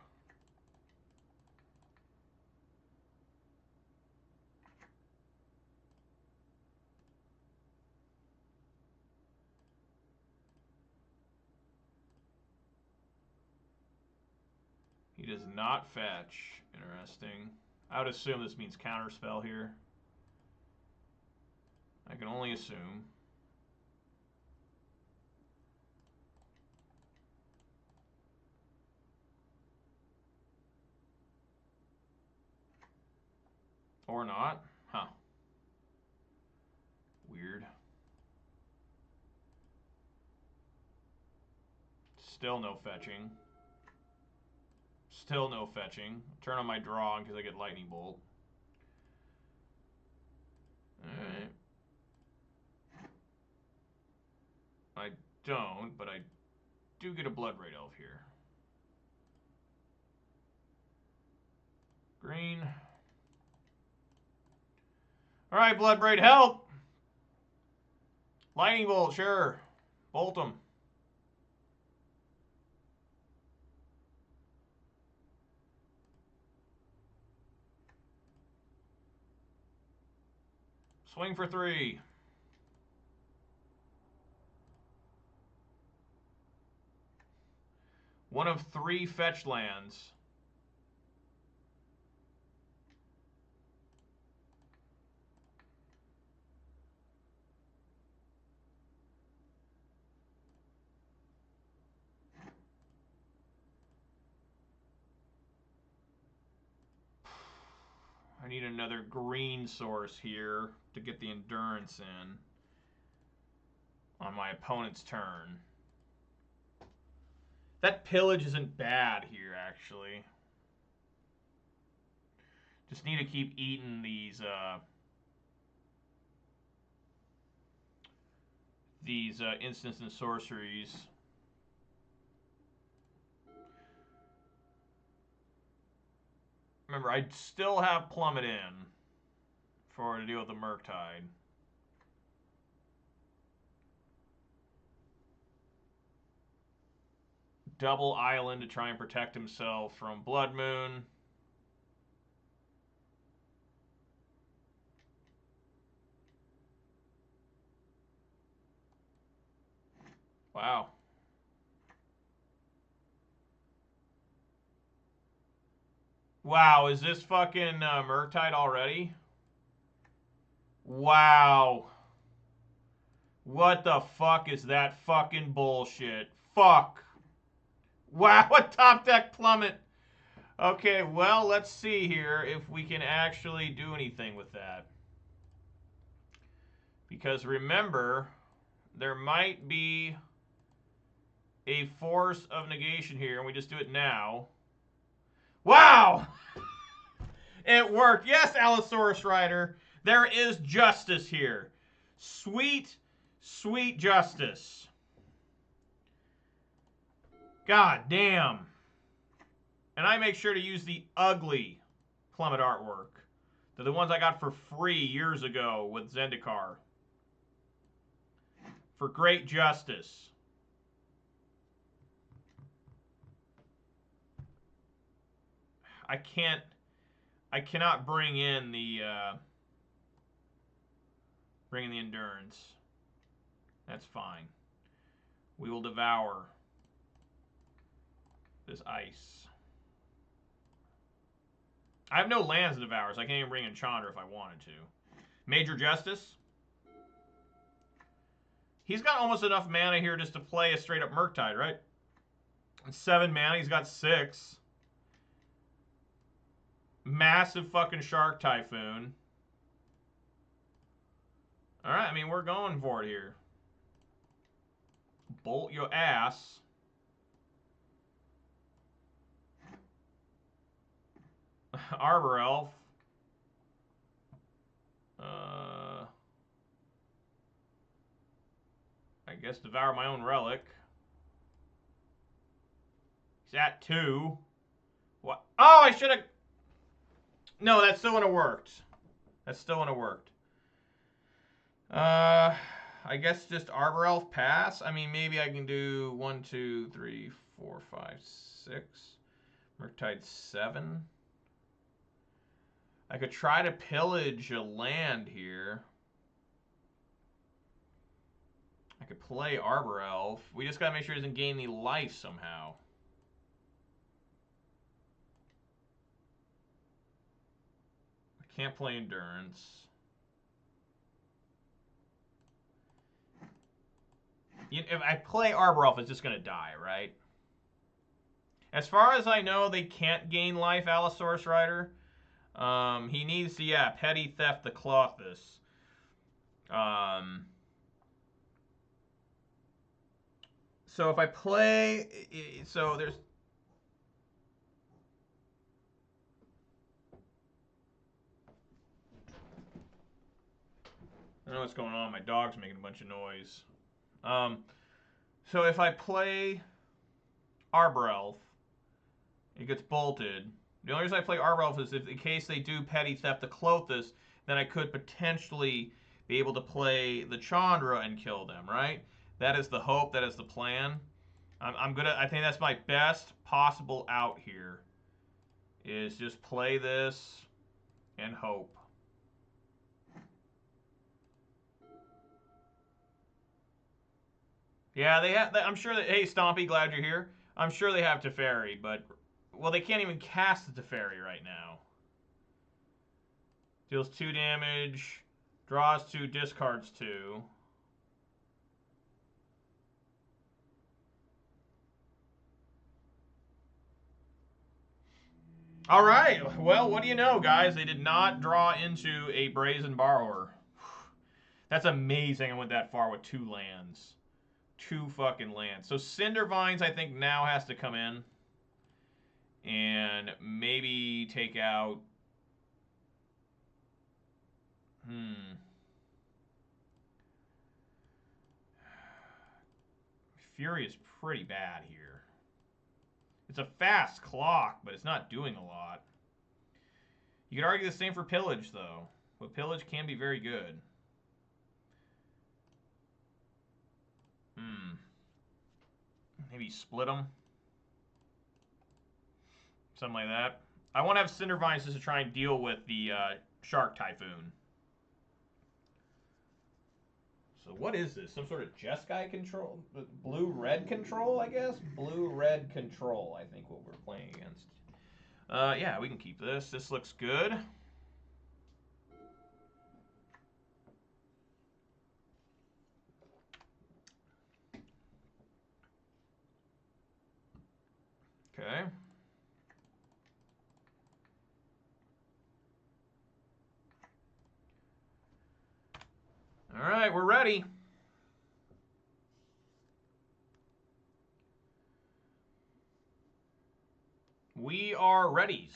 He does not fetch. Interesting. I would assume this means counterspell here. I can only assume. Or not. Huh. Weird. Still no fetching. Still no fetching. Turn on my draw because I get lightning bolt. Alright. I don't, but I do get a Blood Raid Elf here. Green. Alright, Blood Raid, help! Lightning Bolt, sure. Bolt them. Swing for 3. One of 3 fetch lands. I need another green source here to get the endurance in on my opponent's turn. That pillage isn't bad here, actually. Just need to keep eating these instants and sorceries. Remember, I still have Plummet in to deal with the Murktide. Double Island to try and protect himself from Blood Moon. Wow. Wow, is this fucking Murktide already? Wow. What the fuck is that fucking bullshit? Fuck. Wow, a top deck Plummet. Okay, well, let's see here if we can actually do anything with that. Because remember, there might be a force of negation here, and we just do it now. Wow! It worked. Yes, Allosaurus Rider. There is justice here. Sweet, sweet justice. God damn. And I make sure to use the ugly Plummet artwork. They're the ones I got for free years ago with Zendikar. For great justice. I cannot bring in the endurance. That's fine. We will devour this ice. I have no lands to devour, so I can't even bring in Chandra if I wanted to. Major Justice. He's got almost enough mana here just to play a straight up Murktide, right? 7 mana, he's got 6. Massive fucking Shark Typhoon. Alright, I mean, we're going for it here. Bolt your ass. Arbor Elf. I guess devour my own relic. He's at 2. What? Oh, I should have... No, that still wouldn't have worked. That still wouldn't have worked. I guess just Arbor Elf pass. I mean, maybe I can do 1, 2, 3, 4, 5, 6. Murktide 7. I could try to pillage a land here. I could play Arbor Elf. We just gotta make sure he doesn't gain any life somehow. I can't play Endurance. If I play Arbor Elf, it's just gonna die, right? As far as I know, they can't gain life, Allosaurus Rider. He needs to, yeah, Petty Theft the Clothis. So if I play... So there's... know what's going on. My dog's making a bunch of noise. So if I play Arbor Elf, it gets bolted. The only reason I play Arbor Elf is if in case they do Petty Theft to Clothis, then I could potentially be able to play the Chandra and kill them, right? That is the hope. That is the plan. I think that's my best possible out here. Is just play this and hope. Yeah, they have. I'm sure that. Hey, Stompy, glad you're here. I'm sure they have Teferi, but well, they can't even cast the Teferi right now. Deals 2 damage, draws 2, discards 2. All right. Well, what do you know, guys? They did not draw into a Brazen Borrower. That's amazing. I went that far with 2 lands. 2 fucking lands. So Cindervines, I think, now has to come in. And maybe take out... Fury is pretty bad here. It's a fast clock, but it's not doing a lot. You could argue the same for Pillage, though. But Pillage can be very good. Maybe split them. Something like that. I want to have Cindervines just to try and deal with the Shark Typhoon. So what is this? Some sort of Jeskai control? Blue-red control, I guess? Blue-red control, I think, what we're playing against. Yeah, we can keep this. This looks good. Okay. All right, we're ready. We are readies.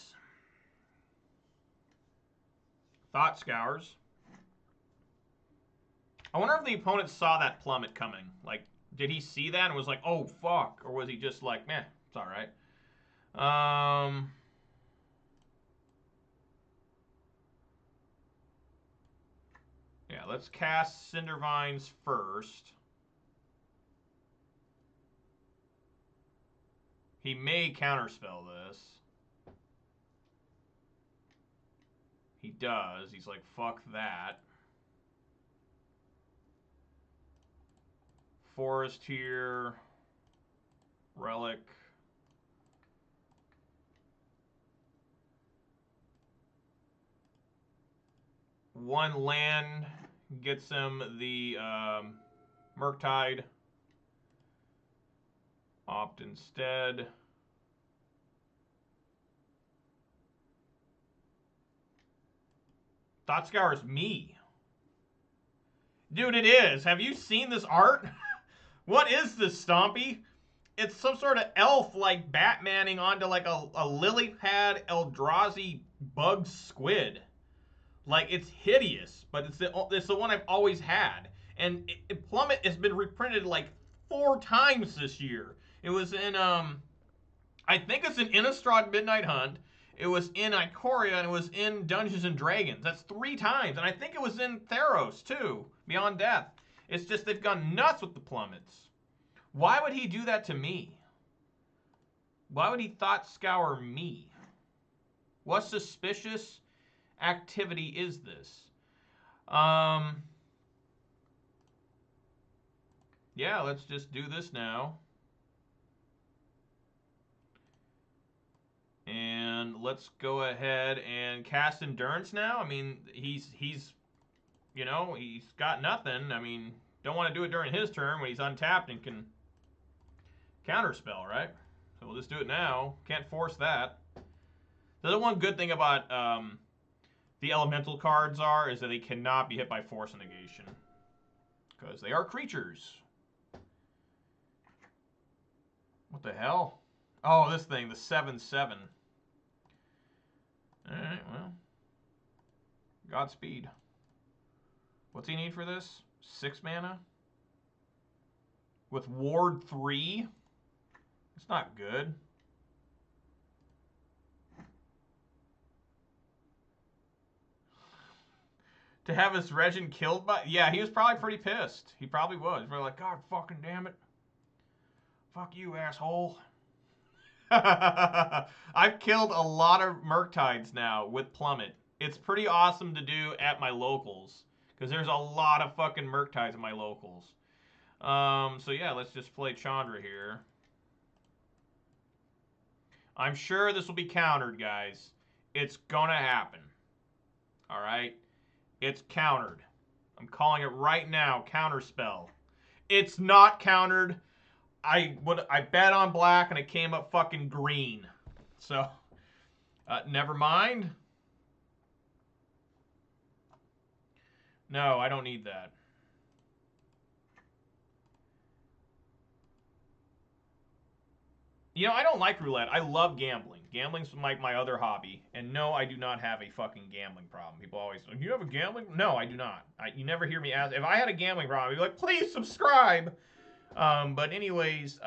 Thought Scours. I wonder if the opponent saw that plummet coming. Like, did he see that and was like, oh, fuck? Or was he just like, meh, it's all right. Yeah, let's cast Cindervines first. He may counterspell this. He does. He's like, fuck that. Forest here. Relic. One land gets him the Murktide. Opt instead. Thought Scour is me. Dude, it is. Have you seen this art? What is this, Stompy? It's some sort of elf like Batmaning onto like a lily pad Eldrazi bug squid. Like, it's hideous, but it's the one I've always had. And Plummet has been reprinted like 4 times this year. It was in, I think it's in Innistrad Midnight Hunt. It was in Ikoria, and it was in Dungeons & Dragons. That's 3 times. And I think it was in Theros, too, Beyond Death. It's just they've gone nuts with the Plummets. Why would he do that to me? Why would he Thought Scour me? What suspicious activity is this? Yeah, let's just do this now. And let's go ahead and cast Endurance now. I mean, he's you know, he's got nothing. I mean, don't want to do it during his turn when he's untapped and can counterspell, right? So we'll just do it now. Can't force that. The other one good thing about the elemental cards is that they cannot be hit by force negation. Because they are creatures. What the hell? Oh, this thing, the 7/7. Alright, well. Godspeed. What's he need for this? 6 mana? With Ward 3? It's not good. To have his Regent killed by... Yeah, he was probably pretty pissed. He probably was. We're like, God fucking damn it. Fuck you, asshole. I've killed a lot of Murktides now with Plummet. It's pretty awesome to do at my locals. Because there's a lot of fucking Murktides at my locals. So yeah, let's just play Chandra here. I'm sure this will be countered, guys. It's gonna happen. Alright? It's countered. I'm calling it right now, counterspell. It's not countered. I bet on black and it came up fucking green. So, never mind. No, I don't need that. You know, I don't like roulette. I love gambling. Gambling's like my other hobby. And no, I do not have a fucking gambling problem. People always, you have a gambling? No, I do not. You never hear me ask. If I had a gambling problem, I'd be like, please subscribe. But anyways,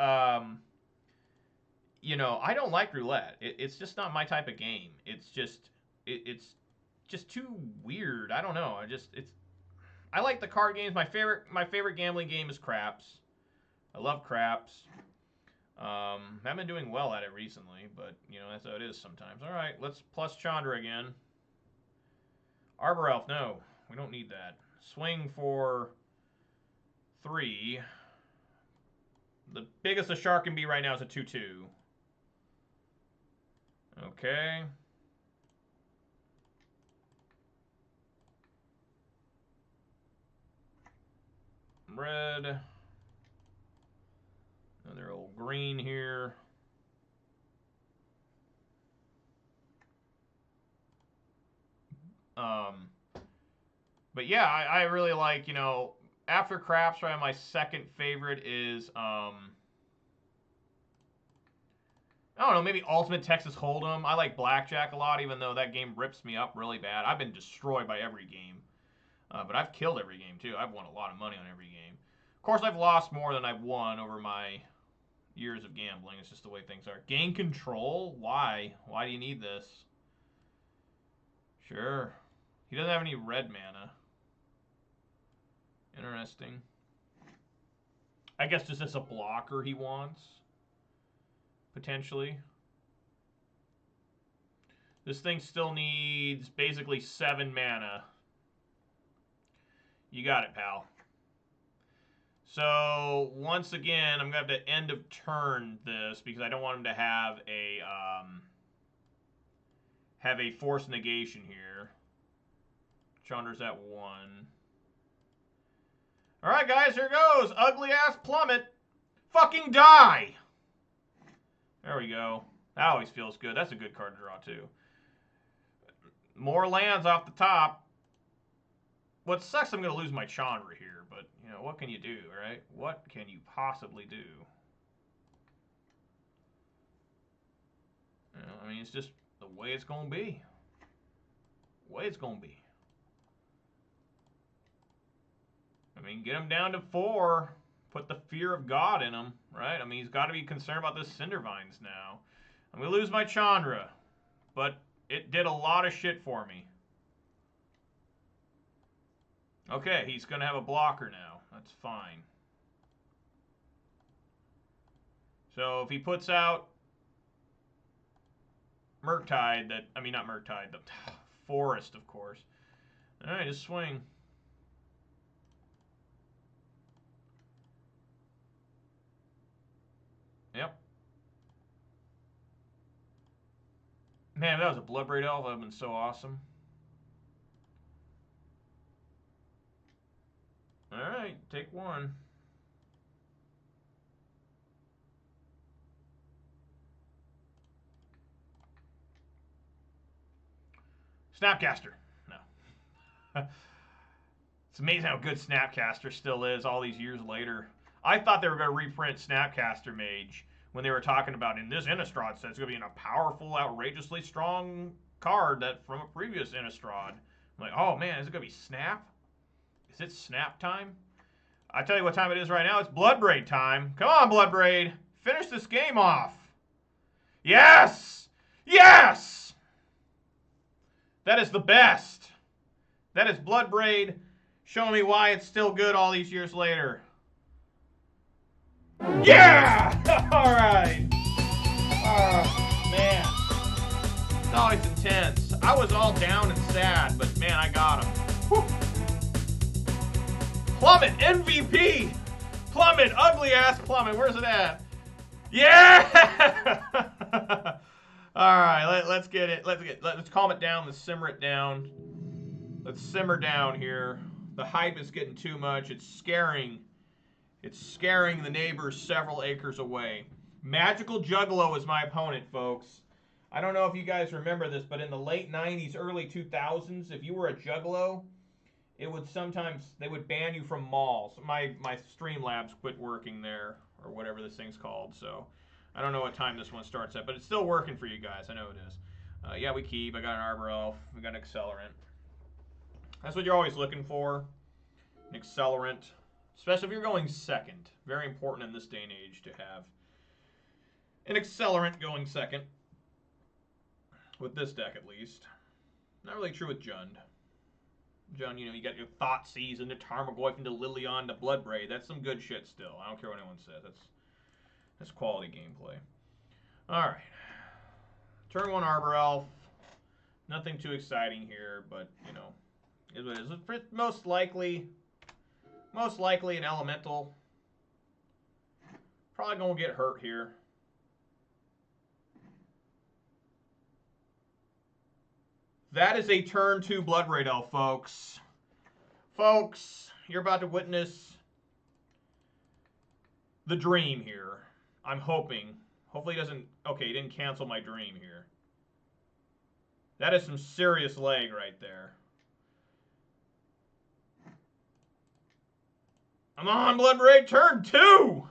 you know, I don't like roulette. It's just not my type of game. It's just, it's just too weird. I don't know. I like the card games. My favorite gambling game is craps. I love craps. Haven't been doing well at it recently, but, you know, that's how it is sometimes. All right, let's plus Chandra again. Arbor Elf, no. We don't need that. Swing for 3. The biggest a shark can be right now is a 2/2. Okay. Red. Another old green here. But yeah, I really like, you know, after craps, right, my second favorite is, I don't know, maybe Ultimate Texas Hold'em. I like Blackjack a lot, even though that game rips me up really bad. I've been destroyed by every game. But I've killed every game, too. I've won a lot of money on every game. Of course, I've lost more than I've won over my years of gambling. It's just the way things are. Gain control? Why? Why do you need this? Sure. He doesn't have any red mana. Interesting. I guess just as a blocker he wants. Potentially. This thing still needs basically 7 mana. You got it, pal. So, once again, I'm going to have to end of turn this because I don't want him to have a force negation here. Chandra's at 1. Alright, guys, here goes. Ugly-ass Plummet. Fucking die! There we go. That always feels good. That's a good card to draw, too. More lands off the top. What sucks, I'm going to lose my Chandra here, but, you know, what can you do, right? What can you possibly do? You know, I mean, it's just the way it's going to be. The way it's going to be. I mean, get him down to 4. Put the fear of God in him, right? I mean, he's got to be concerned about this Cindervines now. I'm going to lose my Chandra, but it did a lot of shit for me. Okay, he's going to have a blocker now. That's fine. So if he puts out Murktide, not Murktide, the Forest, of course. All right, just swing. Yep. Man, if that was a Bloodbraid Elf, that would have been so awesome. Alright, take 1. Snapcaster. No. It's amazing how good Snapcaster still is all these years later. I thought they were going to reprint Snapcaster Mage when they were talking about in this Innistrad set, it's going to be a powerful, outrageously strong card that from a previous Innistrad. I'm like, oh man, is it going to be Snap? Is it snap time? I tell you what time it is right now. It's Bloodbraid time. Come on, Bloodbraid. Finish this game off. Yes! Yes! That is the best. That is Bloodbraid showing me why it's still good all these years later. Yeah! All right. Oh, man. It's always intense. I was all down and sad, but man, I got him. Whew. Plummet, MVP. Plummet, ugly ass Plummet. Where's it at? Yeah! All right, let's get it. Let's calm it down. Let's simmer it down. Let's simmer down here. The hype is getting too much. It's scaring. It's scaring the neighbors several acres away. Magical Juggalo is my opponent, folks. I don't know if you guys remember this, but in the late 90s, early 2000s, if you were a Juggalo, it would sometimes, they would ban you from malls. My Streamlabs quit working there, or whatever this thing's called, so I don't know what time this one starts at, but it's still working for you guys. I know it is. Yeah, we keep. I got an Arbor Elf. We got an Accelerant. That's what you're always looking for, an Accelerant. Especially if you're going second. Very important in this day and age to have an Accelerant going second. With this deck, at least. Not really true with Jund. Jund, you know, you got your Thoughtseize and the Tarmogoyf, the Lilion, the Bloodbraid. That's some good shit still. I don't care what anyone says. That's quality gameplay. Alright. Turn 1 Arbor Elf. Nothing too exciting here, but, you know, is what it is. Most likely an Elemental. Probably gonna get hurt here. That is a turn 2 Bloodbraid Elf, folks. Folks, you're about to witness the dream here. I'm hoping. Hopefully he doesn't... Okay, he didn't cancel my dream here. That is some serious leg right there. Come on, Bloodbraid, turn 2!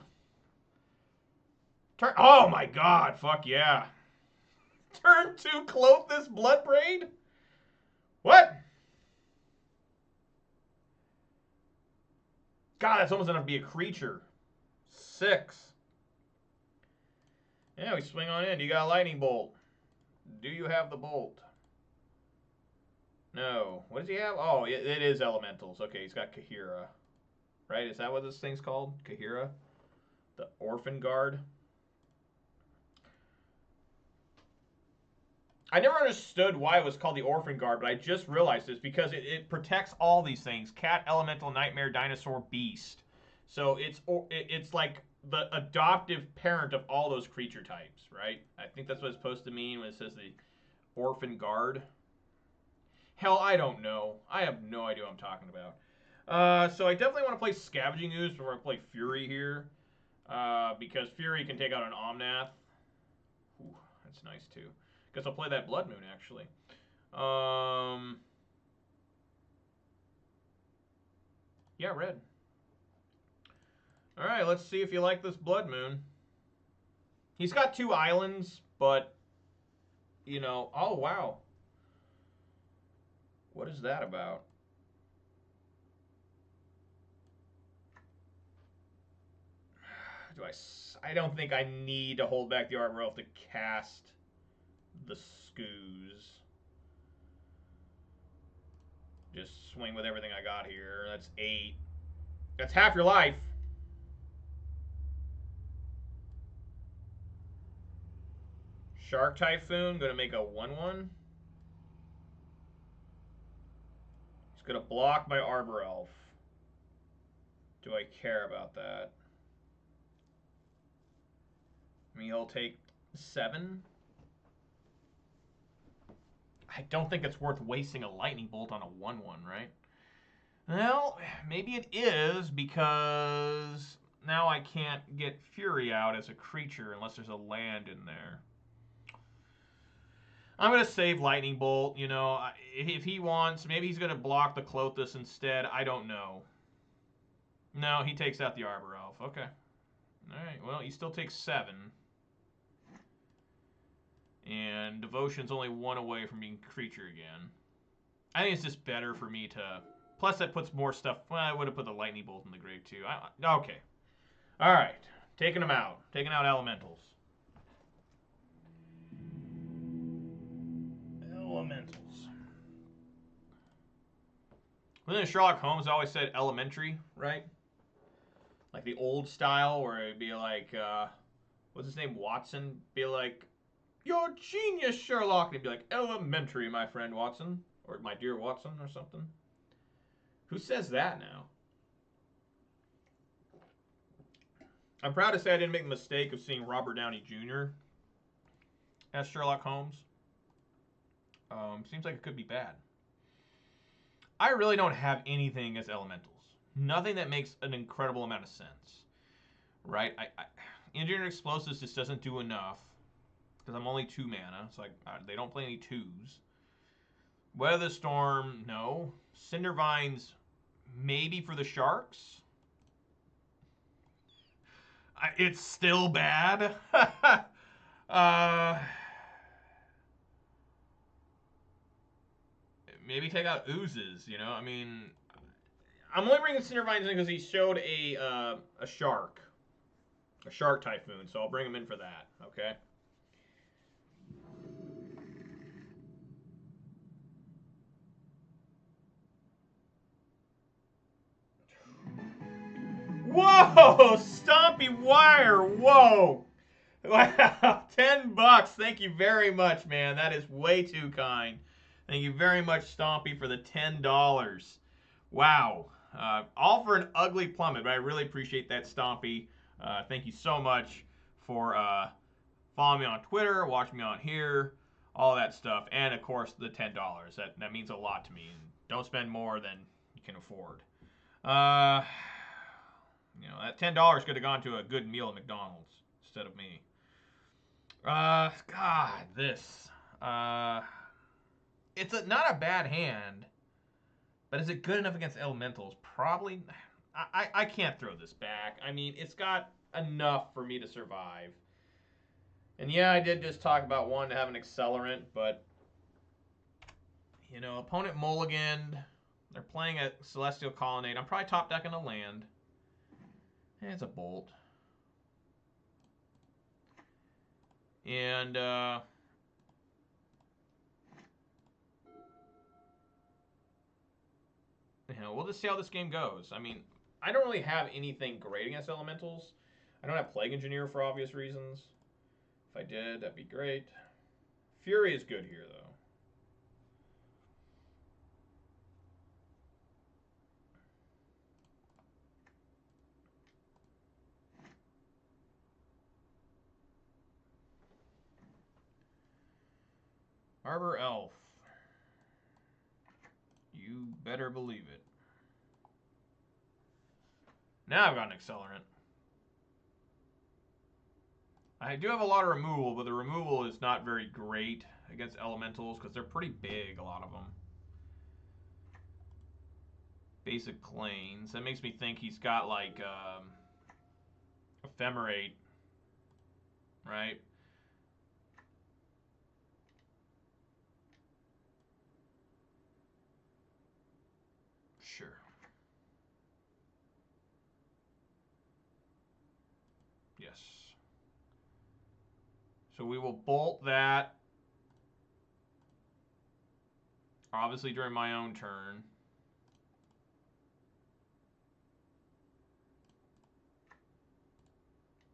Oh my god, fuck yeah. Turn 2, cloak this Bloodbraid? What? God, that's almost enough to be a creature. 6. Yeah, we swing on in. You got a Lightning Bolt. Do you have the Bolt? No. What does he have? Oh, it is Elementals. Okay, he's got Kahira. Right? Is that what this thing's called? Kahira? The Orphan Guard? I never understood why it was called the Orphan Guard, but I just realized this because it protects all these things. Cat, Elemental, Nightmare, Dinosaur, Beast. So it's like the adoptive parent of all those creature types, right? I think that's what it's supposed to mean when it says the Orphan Guard. Hell, I don't know. I have no idea what I'm talking about. So I definitely want to play Scavenging Ooze before I play Fury here. Because Fury can take out an Omnath. Ooh, that's nice too. Guess I'll play that Blood Moon, actually. Yeah, red. Alright, let's see if you like this Blood Moon. He's got 2 islands, but, you know... Oh, wow. What is that about? I don't think I need to hold back the Arbor Elf to cast the Skoos. Just swing with everything I got here. That's 8. That's half your life. Shark Typhoon, gonna make a 1/1. He's gonna block my Arbor Elf. Do I care about that? I mean, he'll take 7. I don't think it's worth wasting a Lightning Bolt on a 1/1, right? Well, maybe it is, because now I can't get Fury out as a creature unless there's a land in there. I'm going to save Lightning Bolt, you know. If he wants, maybe he's going to block the Clothis instead. I don't know. No, he takes out the Arbor Elf. Okay. Alright, well, he still takes 7. And Devotion's only 1 away from being creature again. I think it's just better for me to Plus, that puts more stuff. Well, I would have put the lightning bolt in the grave too. Okay. All right. Taking them out. Taking out elementals. Elementals. Wasn't Sherlock Holmes always said elementary, right? Like the old style where it'd be like, what's his name, Watson? Be like, you're genius, Sherlock. And he'd be like, elementary, my friend Watson. Or my dear Watson or something. Who says that now? I'm proud to say I didn't make the mistake of seeing Robert Downey Jr. as Sherlock Holmes. Seems like it could be bad. I really don't have anything as elementals. Nothing that makes an incredible amount of sense. Right? Engineered Explosives just doesn't do enough. Because I'm only 2 mana. So they don't play any 2s. Weather the Storm, no. Cindervines, maybe for the Sharks. It's still bad. Maybe take out Oozes, you know? I mean, I'm only bringing Cindervines in because he showed a shark. A Shark Typhoon, so I'll bring him in for that, okay? Whoa! Stompy Wire! Whoa! Wow, $10. Thank you very much, man. That is way too kind. Thank you very much, Stompy, for the $10. Wow. All for an ugly plummet, but I really appreciate that, Stompy. Thank you so much for following me on Twitter, watching me on here, all that stuff, and of course the $10. That means a lot to me. And don't spend more than you can afford. You know, that $10 could have gone to a good meal at McDonald's instead of me. God, this. It's not a bad hand, but is it good enough against elementals? Probably. I can't throw this back. I mean, it's got enough for me to survive. And yeah, I did just talk about one to have an accelerant, but you know, opponent mulliganed. They're playing a Celestial Colonnade. I'm probably top decking a land. It's a bolt. And you know, we'll just see how this game goes. I mean, I don't really have anything great against elementals. I don't have Plague Engineer for obvious reasons. If I did, that'd be great. Fury is good here, though. Harbor Elf. You better believe it. Now I've got an accelerant. I do have a lot of removal, but the removal is not very great against elementals because they're pretty big, a lot of them. Basic Plains. That makes me think he's got like Ephemerate, right? Sure. Yes. So we will bolt that. Obviously during my own turn.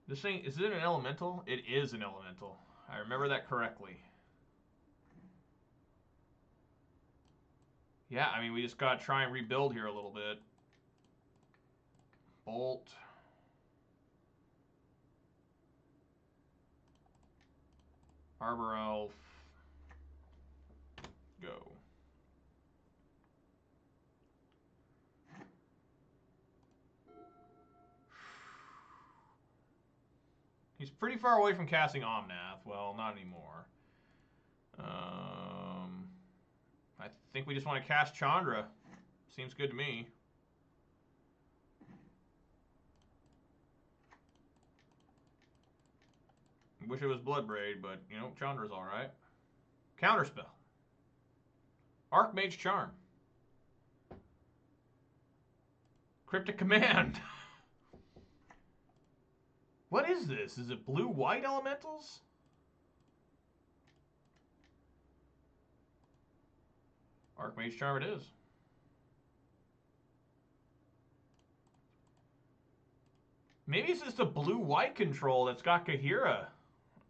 This thing, is it an elemental? It is an elemental. I remember that correctly. Yeah, I mean, we just got to try and rebuild here a little bit. Bolt. Harbor Elf. Go. He's pretty far away from casting Omnath. Well, not anymore. I think we just want to cast Chandra. Seems good to me. Wish it was Bloodbraid, but, you know, Chandra's alright. Counterspell. Archmage Charm. Cryptic Command. What is this? Is it blue-white elementals? Archmage Charm it is. Maybe it's just a blue-white control that's got Kahira.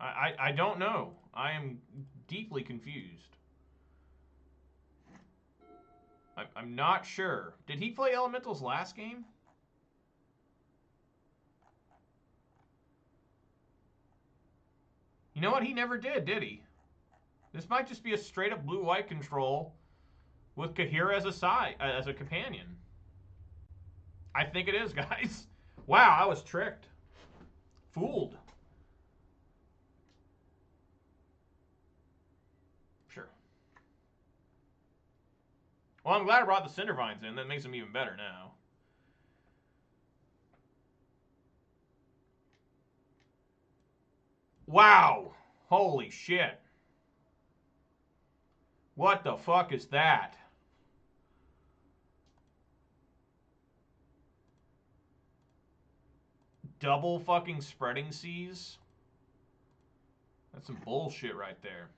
I don't know. I am deeply confused. I'm not sure. Did he play elementals last game? You know what? He never did he? This might just be a straight-up blue-white control with Kahira as a companion. I think it is, guys. Wow, I was tricked. Fooled. Sure. Well, I'm glad I brought the Cindervines in. That makes them even better now. Wow. Holy shit. What the fuck is that? Double fucking spreading seas? That's some bullshit right there.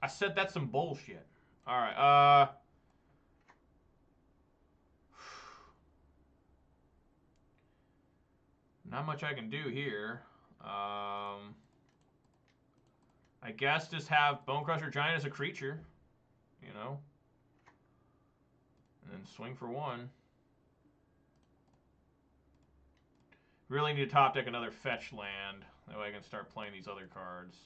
I said that's some bullshit. Alright, not much I can do here. I guess just have Bone Crusher Giant as a creature. You know? And then swing for one. Really need to top deck another fetch land. That way I can start playing these other cards.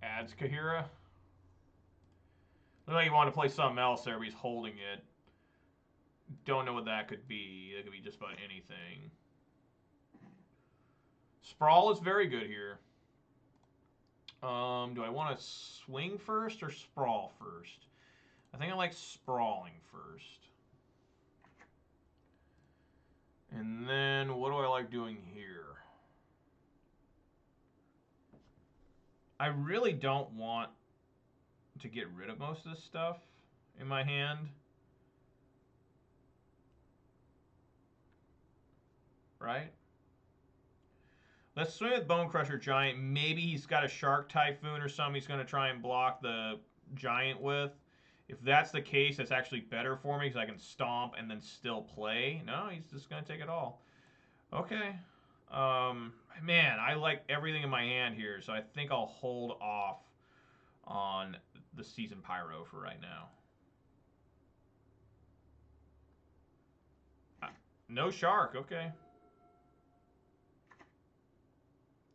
Adds Kahira. Look like you want to play something else there, but he's holding it. Don't know what that could be. That could be just about anything. Sprawl is very good here. Do I want to swing first or sprawl first? I think I like sprawling first. And then what do I like doing here? I really don't want to get rid of most of this stuff in my hand. Right? Let's swing with Bone Crusher Giant. Maybe he's got a Shark Typhoon or something he's going to try and block the Giant with. If that's the case, that's actually better for me because I can stomp and then still play. No, he's just going to take it all. Okay. Man, I like everything in my hand here, so I think I'll hold off on the Season Pyro for right now. No Shark, okay.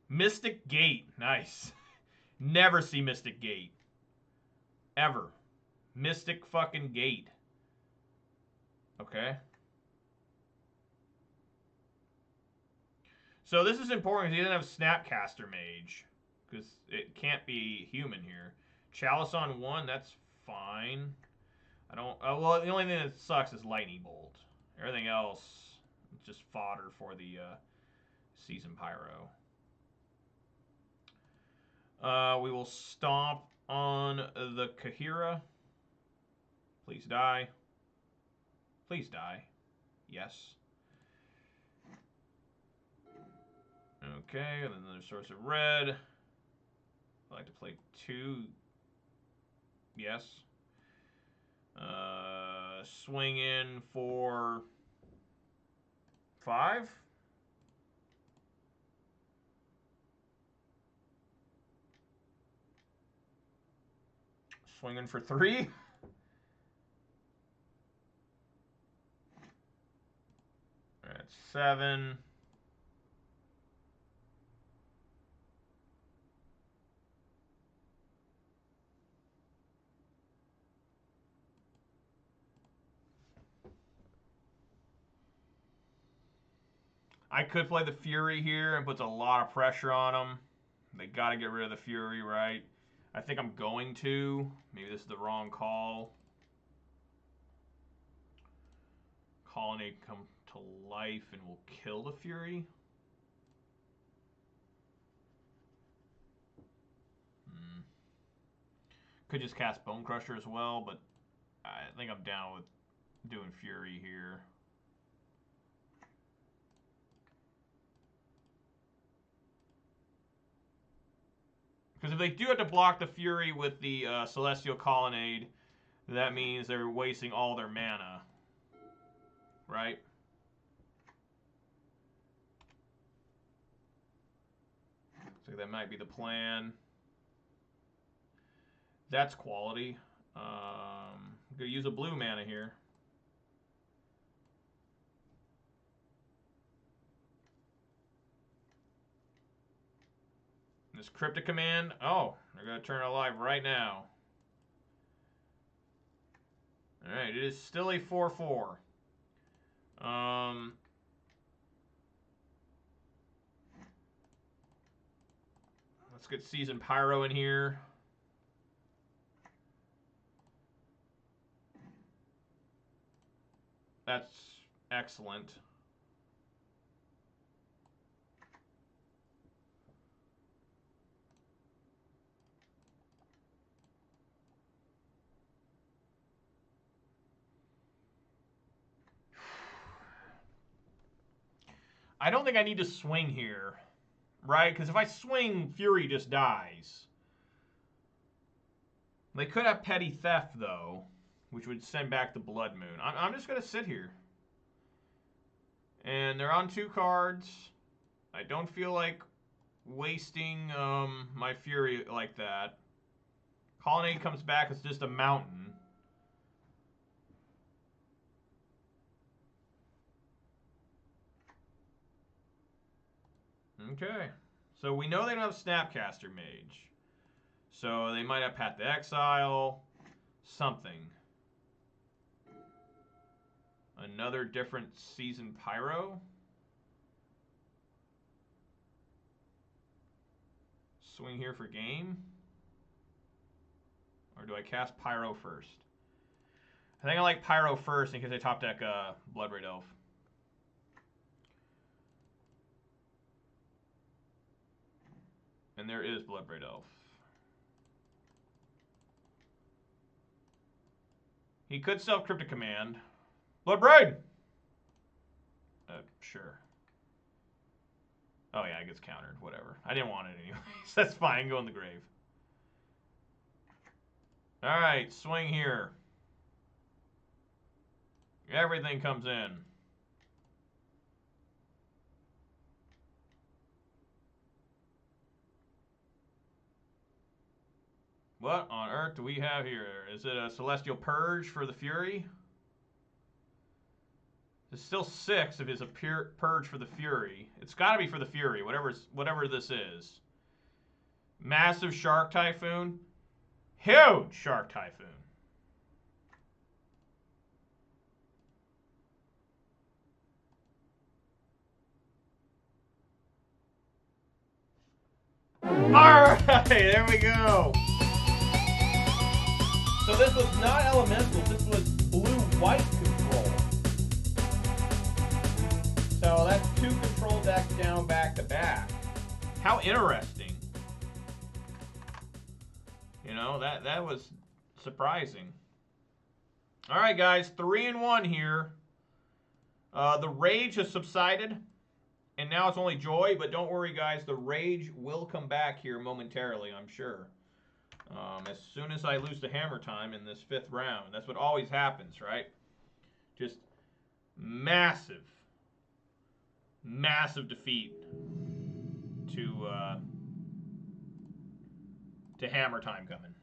Mystic Gate, nice. Never see Mystic Gate. Ever. Mystic fucking Gate. Okay. So this is important because he doesn't have Snapcaster Mage. Because it can't be human here. Chalice on 1, that's fine. I don't... Oh, well, the only thing that sucks is Lightning Bolt. Everything else, just fodder for the Season Pyro. We will stomp on the Kahira. Please die. Please die. Yes. Okay, and then another source of red. I like to play 2. Yes. Swing in for 5. Swinging for 3. That's 7. I could play the Fury here and puts a lot of pressure on them. They got to get rid of the Fury, right? I think I'm going to. Maybe this is the wrong call. Colonnade come to life and will kill the Fury. Could just cast Bone Crusher as well, but I think I'm down with doing Fury here. Because if they do have to block the Fury with the Celestial Colonnade, that means they're wasting all their mana. Right? So that might be the plan. That's quality. Gonna use a blue mana here. This Cryptic Command. Oh, they're gonna turn it alive right now. All right, it is still a 4/4. Let's get Seasoned Pyro in here. That's excellent. I don't think I need to swing here, right? Because if I swing, Fury just dies. They could have Petty Theft, though, which would send back the Blood Moon. I'm just going to sit here. And they're on 2 cards. I don't feel like wasting my Fury like that. Colonnade comes back, it's just a mountain. Okay. So we know they don't have Snapcaster Mage. So they might have Path to Exile. Something. Another different Seasoned Pyro. Swing here for game. Or do I cast Pyro first? I think I like Pyro first in case I top deck Bloodbraid Elf. And there is Bloodbraid Elf. He could self Cryptic Command. Bloodbraid! Sure. Oh yeah, it gets countered. Whatever. I didn't want it anyways. That's fine. Go in the grave. Alright, swing here. Everything comes in. What on earth do we have here? Is it a Celestial Purge for the Fury? There's still 6 if it's a Purge for the Fury. It's got to be for the Fury, whatever this is. Massive Shark Typhoon. Huge Shark Typhoon. Alright, there we go. So this was not elemental, this was blue-white control. So that's 2 control decks down back to back. How interesting. You know, that was surprising. Alright guys, 3-1 here. The rage has subsided. And now it's only joy, but don't worry guys, the rage will come back here momentarily, I'm sure. As soon as I lose to Hammer Time in this 5th round. That's what always happens, right? Just massive defeat to Hammer Time coming.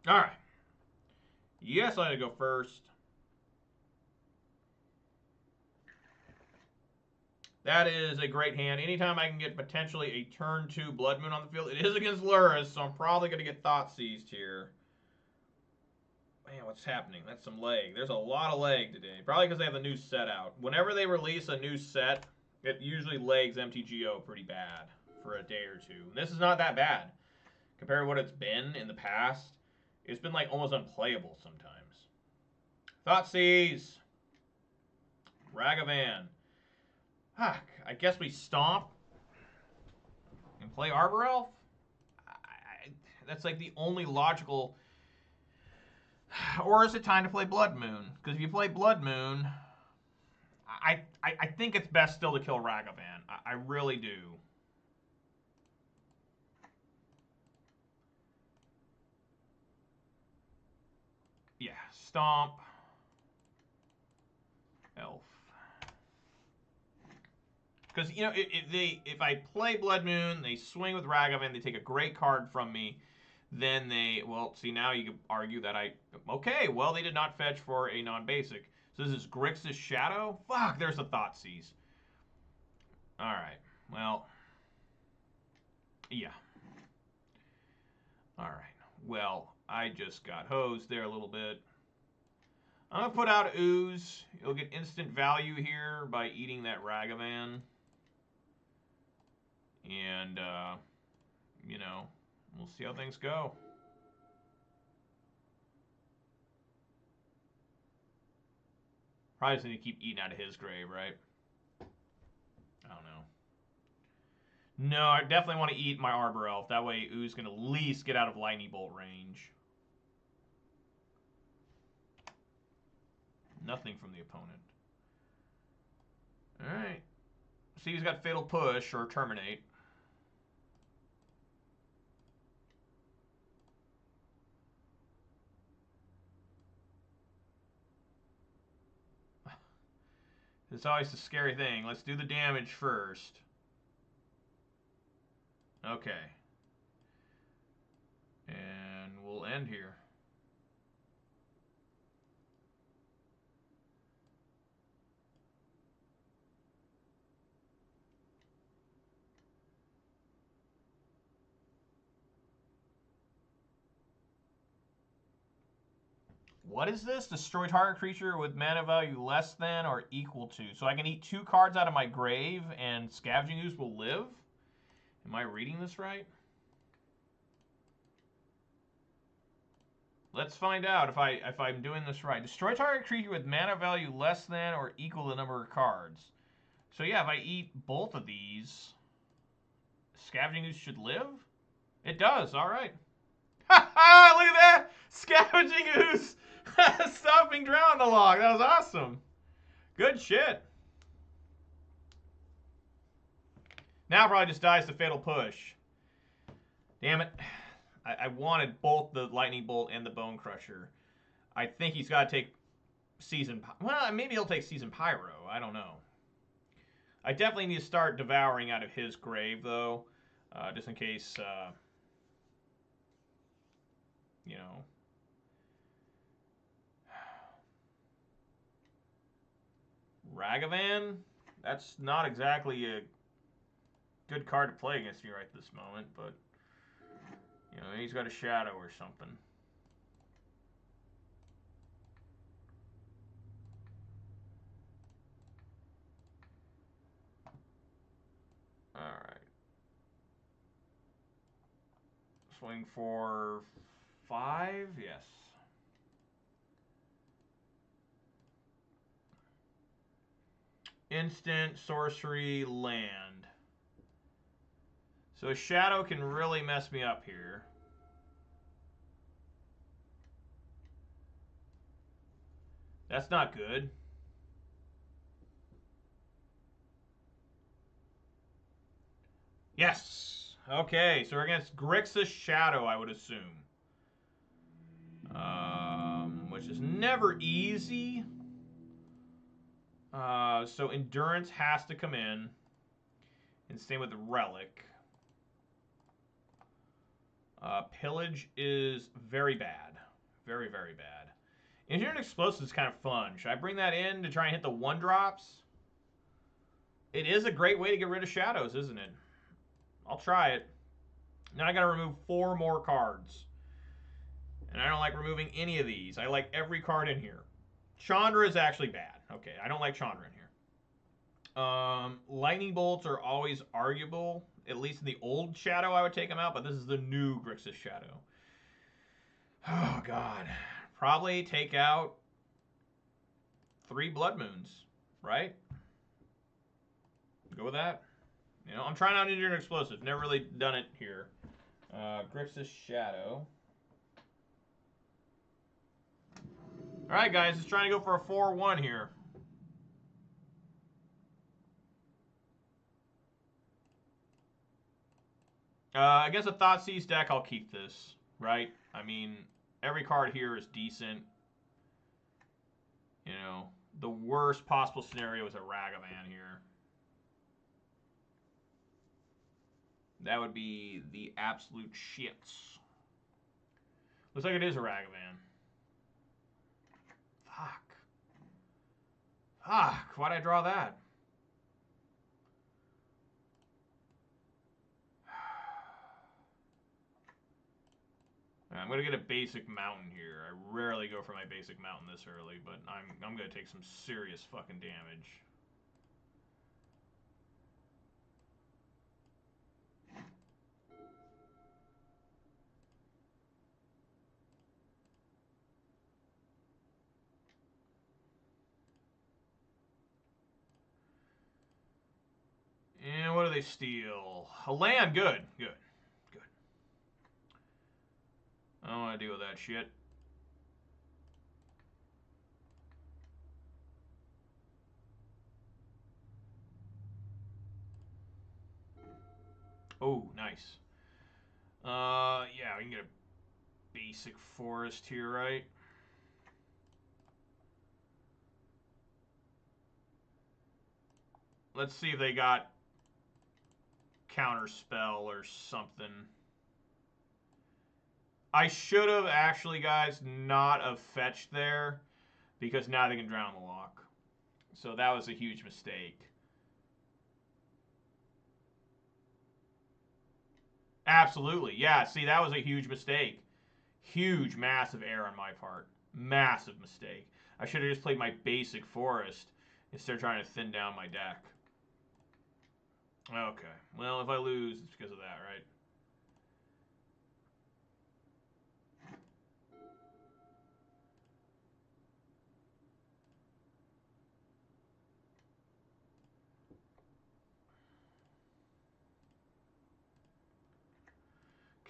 All right. Yes, I had to go first. That is a great hand. Anytime I can get potentially a turn 2 Blood Moon on the field. It is against Luris, so I'm probably going to get Thought Seized here. Man, what's happening? That's some leg. There's a lot of leg today. Probably because they have the new set out. Whenever they release a new set, It usually legs MTGO pretty bad for a day or two. This is not that bad. Compared to what it's been in the past, it's been like almost unplayable sometimes. Thoughtseize. Ragavan. I guess we stomp and play Arbor Elf? That's like the only logical... Or is it time to play Blood Moon? Because if you play Blood Moon, I think it's best still to kill Ragavan. I really do. Yeah, Stomp. Elf. Because, you know, if I play Blood Moon, they swing with Ragavan, they take a great card from me, then they... Well, see, now you could argue that okay, well, they did not fetch for a non-basic. So this is Grixis Shadow? Fuck, there's a Thoughtseize. Alright, well... Yeah. Alright, well, I just got hosed there a little bit. I'm going to put out Ooze. You'll get instant value here by eating that Ragavan. And, you know, we'll see how things go. Probably just need to keep eating out of his grave, right? I don't know. No, I definitely want to eat my Arbor Elf. That way Ooze can at least get out of Lightning Bolt range. Nothing from the opponent. Alright. See, he's got Fatal Push or Terminate. It's always a scary thing. Let's do the damage first. Okay. And we'll end here. What is this? Destroy target creature with mana value less than or equal to. So I can eat 2 cards out of my grave and Scavenging Ooze will live? Am I reading this right? Let's find out if I'm doing this right. Destroy target creature with mana value less than or equal to the number of cards. So yeah, if I eat both of these, Scavenging Ooze should live? It does, alright. Ha ha! Look at that! Scavenging Ooze! Stopping drown the log. That was awesome. Good shit. Now probably just dies to Fatal Push. Damn it. I wanted both the Lightning Bolt and the Bone Crusher. I think he's got to take Season... Well, maybe he'll take Season Pyro. I don't know. I definitely need to start devouring out of his grave, though. Just in case... you know... Ragavan? That's not exactly a good card to play against me right this moment, but, you know, he's got a Shadow or something. Alright. Swing for 5? Yes. Instant, sorcery, land. So a Shadow can really mess me up here. That's not good. Yes! Okay, so we're against Grixis Shadow, I would assume. Which is never easy. So Endurance has to come in. And same with the Relic. Pillage is very bad. Very, very bad. Engineered Explosive is kind of fun. Should I bring that in to try and hit the 1-drops? It is a great way to get rid of shadows, isn't it? I'll try it. Now I gotta remove 4 more cards. And I don't like removing any of these. I like every card in here. Chandra is actually bad. Okay, I don't like Chandra in here. Lightning bolts are always arguable. At least in the old Shadow, I would take them out, but this is the new Grixis Shadow. Oh, God. Probably take out 3 Blood Moons, right? Go with that. You know, I'm trying out Engineered Explosives. Never really done it here. Grixis Shadow. All right, guys. Just trying to go for a 4-1 here. Against a Thoughtseize deck, I'll keep this, right? I mean, every card here is decent. You know, the worst possible scenario is a Ragavan here. That would be the absolute shits. Looks like it is a Ragavan. Fuck. Fuck. Why'd I draw that? I'm going to get a basic mountain here. I rarely go for my basic mountain this early, but I'm going to take some serious fucking damage. And what do they steal? A land. Good. Good. Good. I don't want to deal with that shit. Oh, nice. Yeah, we can get a basic forest here, right? Let's see if they got counter spell or something. I should have actually, guys, not have fetched there because now they can drown the lock. So that was a huge mistake. Absolutely. Yeah, see, that was a huge mistake. Huge, massive error on my part. Massive mistake. I should have just played my basic forest instead of trying to thin down my deck. Okay. Well, if I lose, it's because of that, right?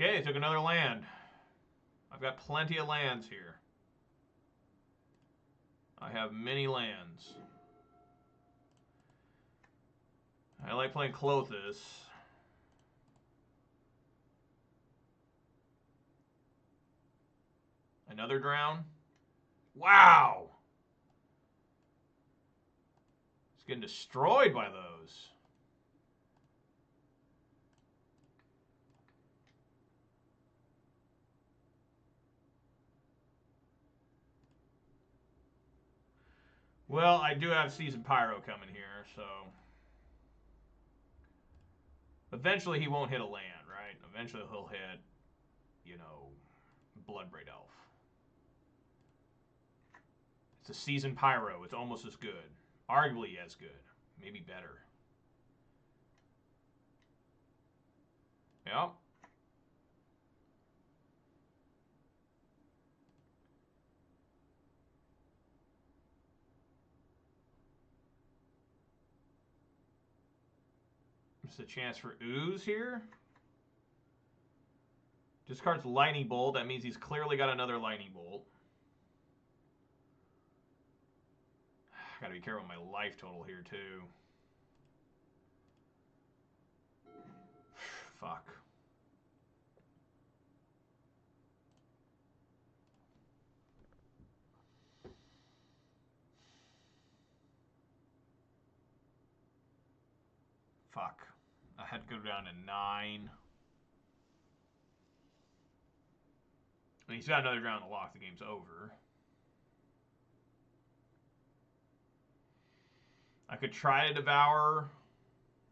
Okay, took another land. I've got plenty of lands here. I have many lands. I like playing Clothis. Another drown. Wow! It's getting destroyed by those. Well, I do have Seasoned Pyro coming here, so... Eventually he won't hit a land, right? Eventually he'll hit, you know, Bloodbraid Elf. It's a Seasoned Pyro. It's almost as good. Arguably as good. Maybe better. Yep. It's a chance for Ooze here. Discards Lightning Bolt. That means he's clearly got another Lightning Bolt. Gotta be careful with my life total here, too. Fuck. Fuck. I had to go down to 9. And he's got another drown in the lock. The game's over. I could try to devour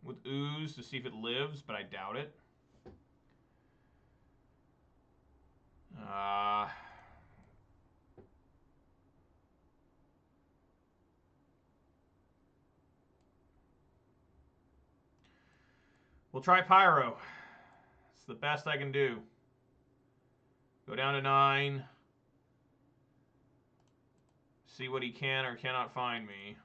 with Ooze to see if it lives, but I doubt it. We'll try Pyro. It's the best I can do. Go down to 9. See what he can or cannot find me.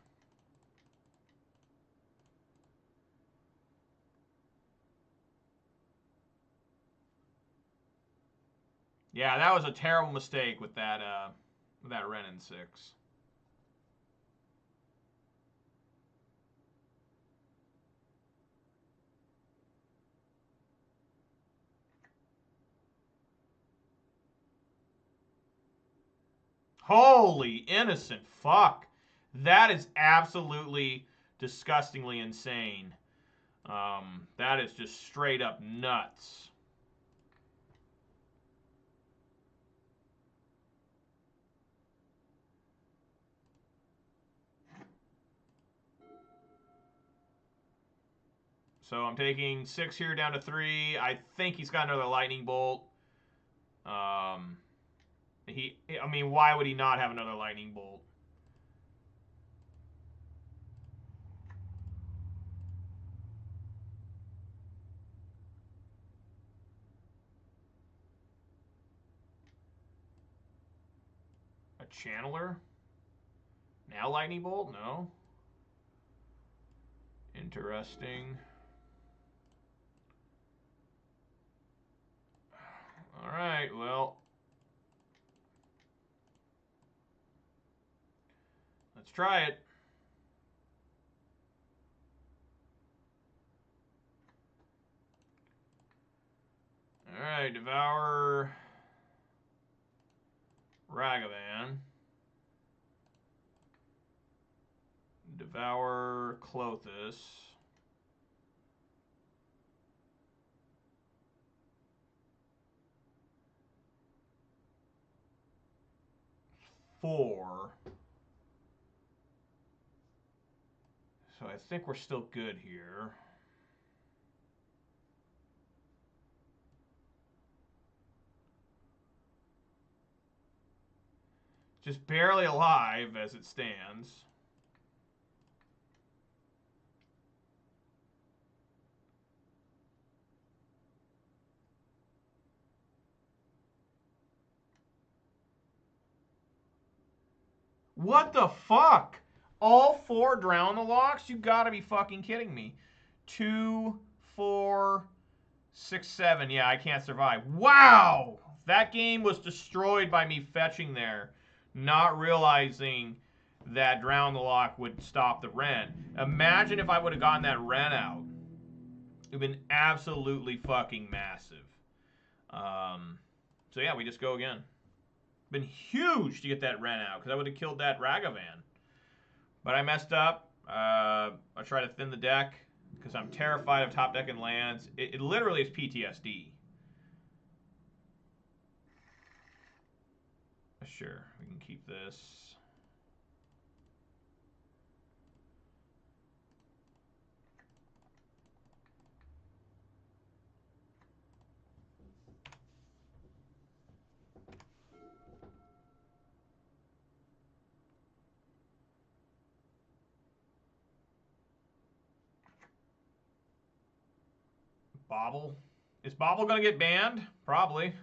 Yeah, that was a terrible mistake with that Ren in 6. Holy innocent fuck. That is absolutely disgustingly insane. That is just straight up nuts. So I'm taking 6 here down to 3. I think he's got another lightning bolt. I mean, why would he not have another lightning bolt? A channeler? Now lightning bolt? No. Interesting. All right, well. Let's try it. All right, Devour Ragavan. Devour Clothis. Four. So I think we're still good here. Just barely alive as it stands. What the fuck? All 4 drown the locks? You gotta be fucking kidding me. 2, 4, 6, 7. Yeah, I can't survive. Wow! That game was destroyed by me fetching there, not realizing that Drown the Lock would stop the Ren. Imagine if I would have gotten that Ren out. It would have been absolutely fucking massive. So yeah, we just go again. Been huge to get that Ren out, because I would have killed that Ragavan. But I messed up. I try to thin the deck, because I'm terrified of top deck and lands. It literally is PTSD. Sure, we can keep this. Bobble. Is Bobble going to get banned? Probably.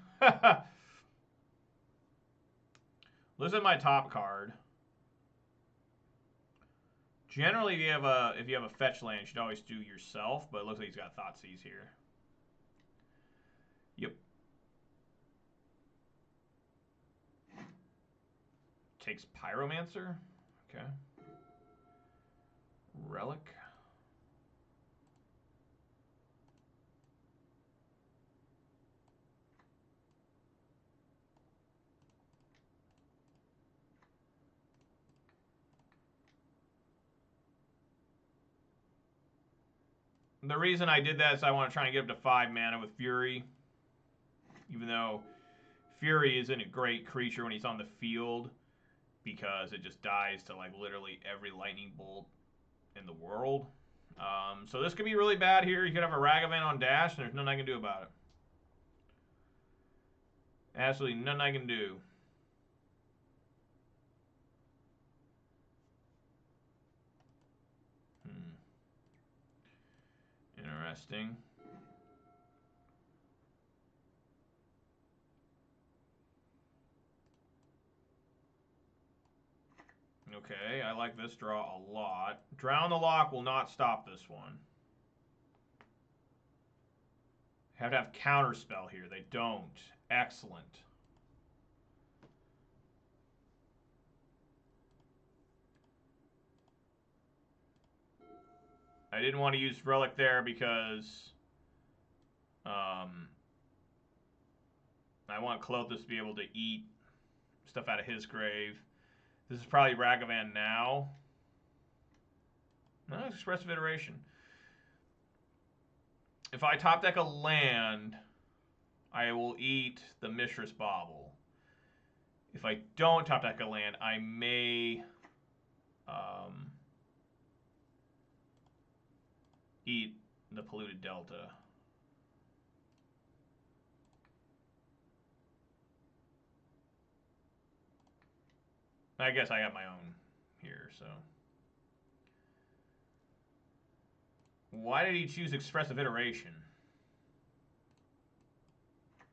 Listen to my top card. Generally, if you have a fetch land, you should always do yourself, but it looks like he's got Thoughtseize here. Yep. Takes Pyromancer. Okay. Relic. The reason I did that is I want to try and get up to 5 mana with Fury. Even though Fury isn't a great creature when he's on the field, because it just dies to like literally every lightning bolt in the world. So this could be really bad here. You could have a Ragavan on dash, and there's nothing I can do about it. Absolutely nothing I can do. Interesting. Okay, I like this draw a lot. Drown the Lock will not stop this one. Have to have Counterspell here. They don't. Excellent. I didn't want to use Relic there because I want Klothys to be able to eat stuff out of his grave. This is probably Ragavan now. No, Expressive Iteration. If I top deck a land, I will eat the Mishra's Bauble. If I don't top deck a land, I may eat the Polluted Delta. I guess I got my own here, so. Why did he choose Expressive Iteration?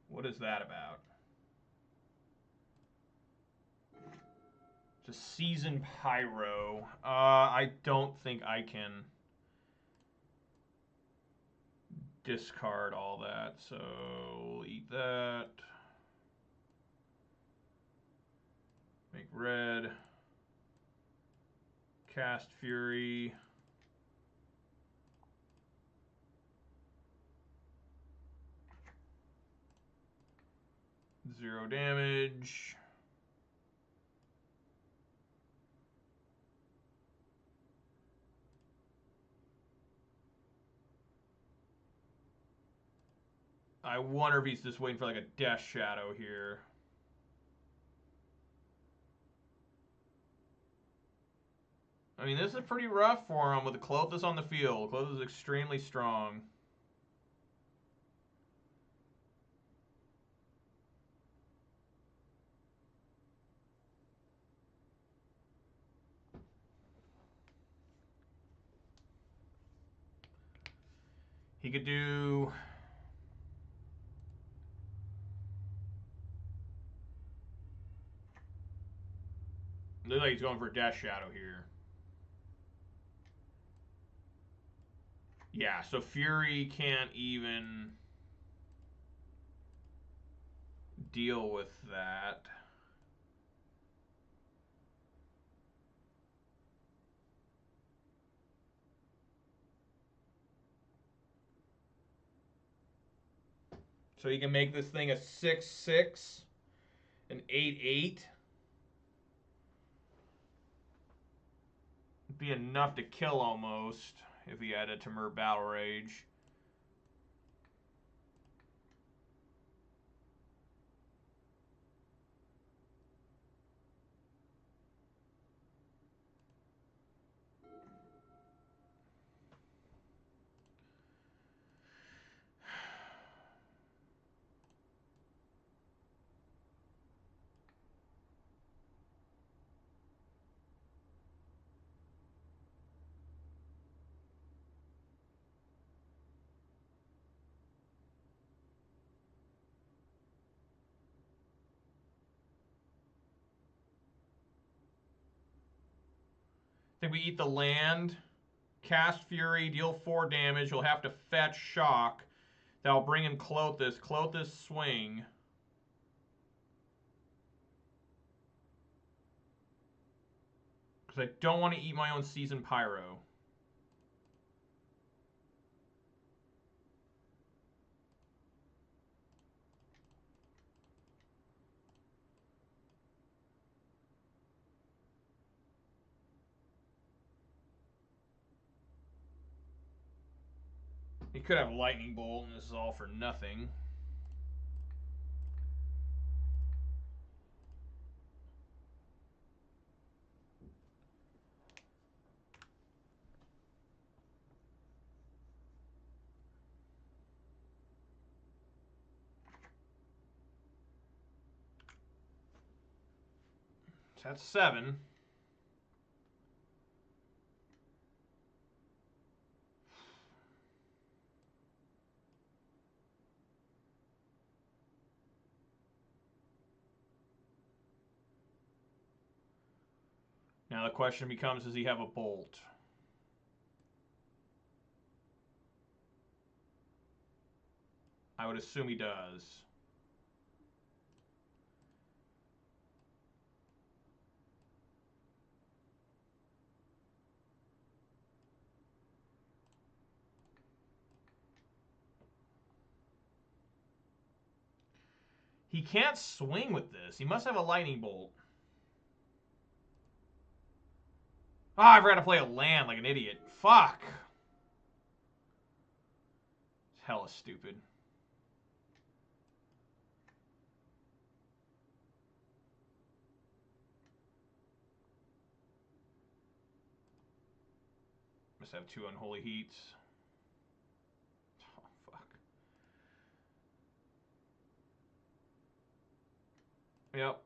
What is that about? It's a Seasoned Pyro. I don't think I can discard all that, so we'll eat that. Make red. Cast Fury. Zero damage. I wonder if he's just waiting for like a Death Shadow here. I mean, this is pretty rough for him with the Klothys on the field. Klothys is extremely strong. He could do... Looks like he's going for a Death Shadow here. Yeah, so Fury can't even deal with that. So he can make this thing a 6/6, an 8/8. Be enough to kill almost if he had a Temur Battle Rage. I think we eat the land, cast Fury, deal 4 damage. He'll have to fetch Shock. That'll bring in Klothys. Klothys swing. Because I don't want to eat my own Seasoned Pyro. He could have Lightning Bolt, and this is all for nothing. So that's 7. Now Now the question becomes, does he have a bolt? I would assume he does. He can't swing with this. He must have a lightning bolt. Ah, I forgot to play a land like an idiot. Fuck. It's hella stupid. Must have 2 unholy heats. Oh, fuck. Yep.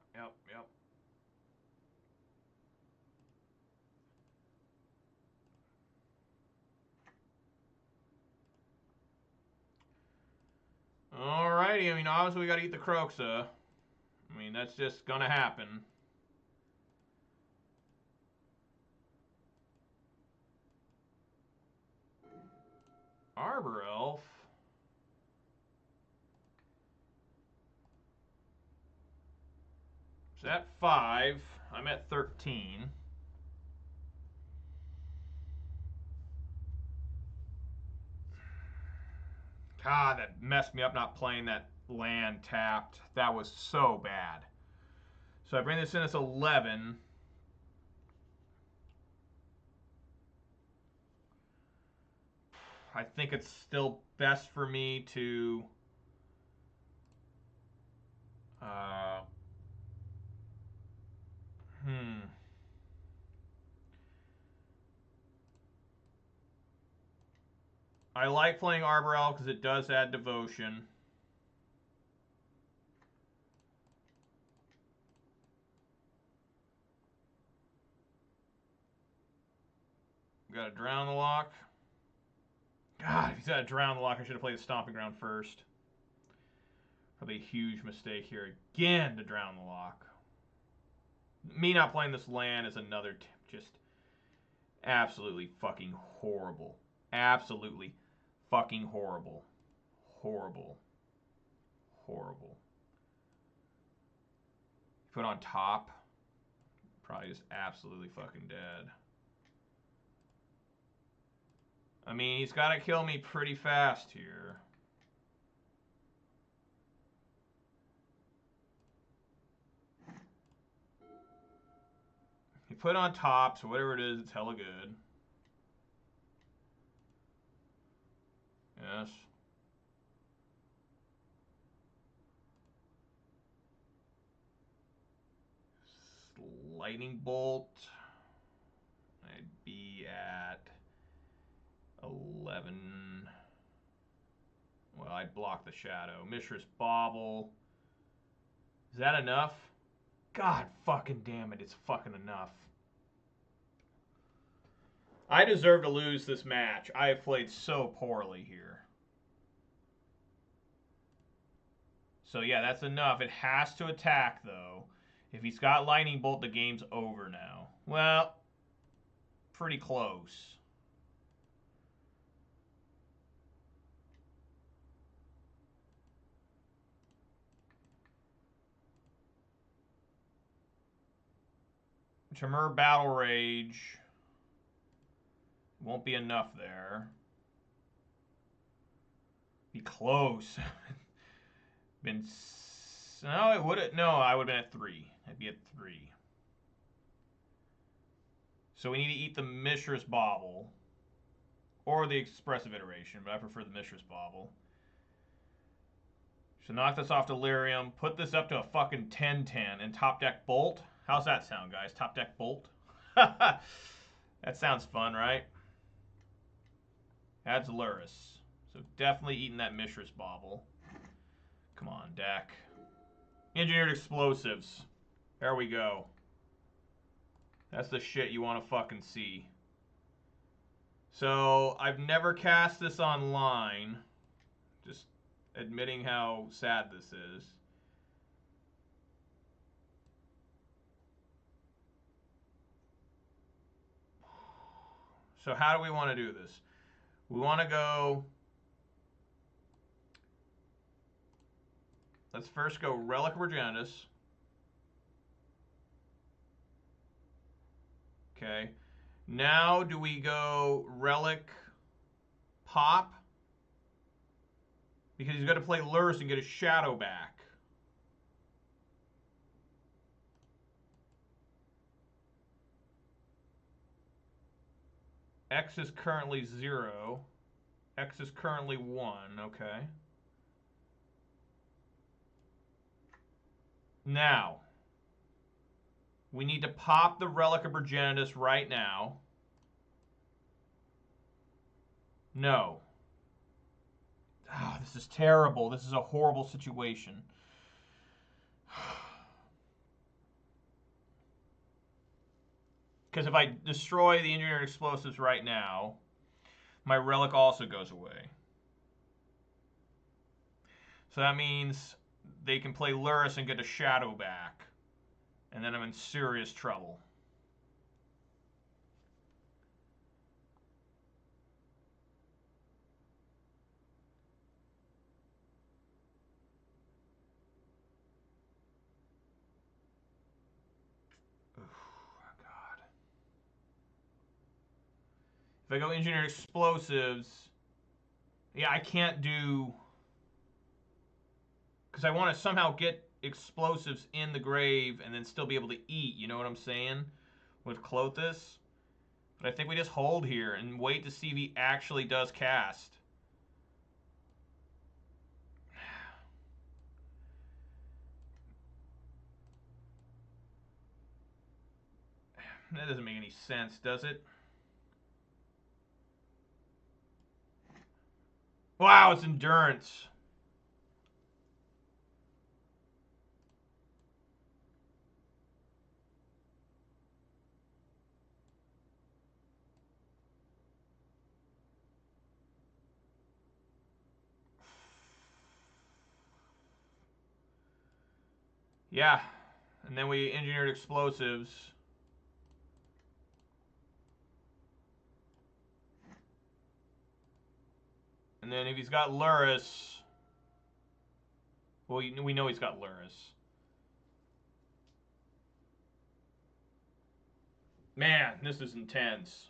Alrighty, I mean, obviously we gotta eat the Croxa. I mean, that's just gonna happen. Arbor Elf. It's at 5. I'm at 13. God, that messed me up not playing that land tapped. That was so bad. So I bring this in as 11. I think it's still best for me to I like playing Arbor Elf because it does add devotion. Got to drown the lock. God, if he's got to drown the lock, I should have played the Stomping Ground first. Probably a huge mistake here. Again to drown the lock. Me not playing this land is another just absolutely fucking horrible. Absolutely fucking horrible. Horrible. Horrible. Put on top. Probably just absolutely fucking dead. I mean, he's got to kill me pretty fast here. He put on top, so whatever it is, it's hella good. Yes. Lightning bolt. I'd be at 11. Well, I'd block the shadow. Mishra's Bauble. Is that enough? God fucking damn it, it's fucking enough. I deserve to lose this match. I have played so poorly here. So yeah, that's enough. It has to attack, though. If he's got Lightning Bolt, the game's over now. Well, pretty close. Temur Battle Rage. Won't be enough there. Be close. Been... No, it would have... No, I would have been at 3. I'd be at 3. So we need to eat the Mishra's Bauble. Or the Expressive Iteration, but I prefer the Mishra's Bauble. So knock this off Delirium. Put this up to a fucking 10-10 and top deck Bolt. How's that sound, guys? Top deck Bolt? That sounds fun, right? Adds Luris. So definitely eating that Mishra's Bauble. Come on, deck. Engineered Explosives. There we go. That's the shit you want to fucking see. So, I've never cast this online. Just admitting how sad this is. So how do we want to do this? We want to go... Let's first go Relic of Progenitus. Okay. Now do we go Relic Pop? Because he's got to play Lurrus and get his Shadow back. X is currently 0. X is currently 1. Okay. Now, we need to pop the Relic of Progenitus right now. No. Oh, this is terrible. This is a horrible situation. Because if I destroy the engineered explosives right now, my relic also goes away. So that means they can play Lurrus and get a shadow back. And then I'm in serious trouble. If I go engineered explosives, yeah, I can't do... Because I want to somehow get explosives in the grave and then still be able to eat, you know what I'm saying? With Clothis. But I think we just hold here and wait to see if he actually does cast. That doesn't make any sense, does it? Wow, it's endurance. Yeah, and then we engineered explosives. And then if he's got Lurrus, well, we know he's got Lurrus. Man, this is intense.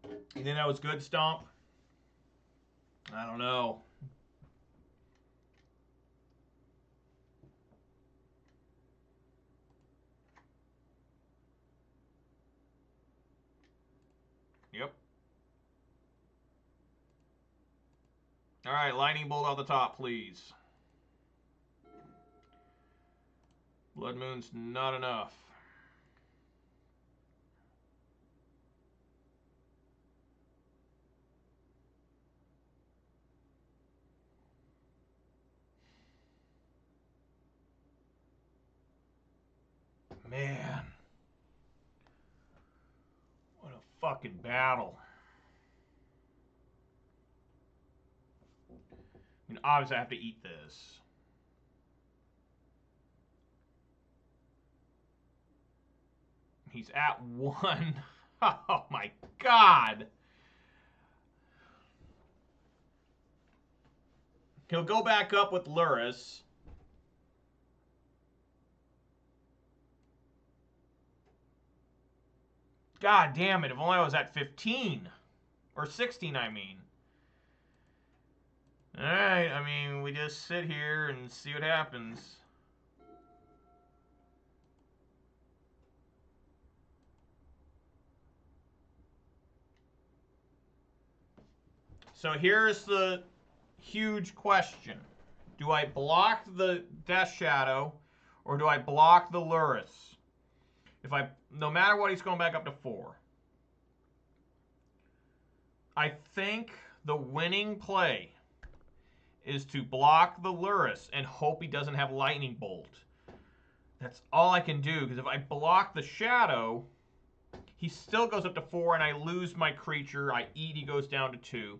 You think that was good, Stomp? I don't know. Yep. All right, lightning bolt off the top, please. Blood Moon's not enough. Man. What a fucking battle. I mean, obviously I have to eat this. He's at 1. Oh my god. He'll go back up with Lurrus. God damn it, if only I was at 15. Or 16, I mean. Alright, I mean, we just sit here and see what happens. So here's the huge question. Do I block the Death Shadow, or do I block the Lurrus? No matter what, he's going back up to 4. I think the winning play is to block the Lurrus and hope he doesn't have Lightning Bolt. That's all I can do, because if I block the Shadow, he still goes up to 4 and I lose my creature. I eat, he goes down to 2.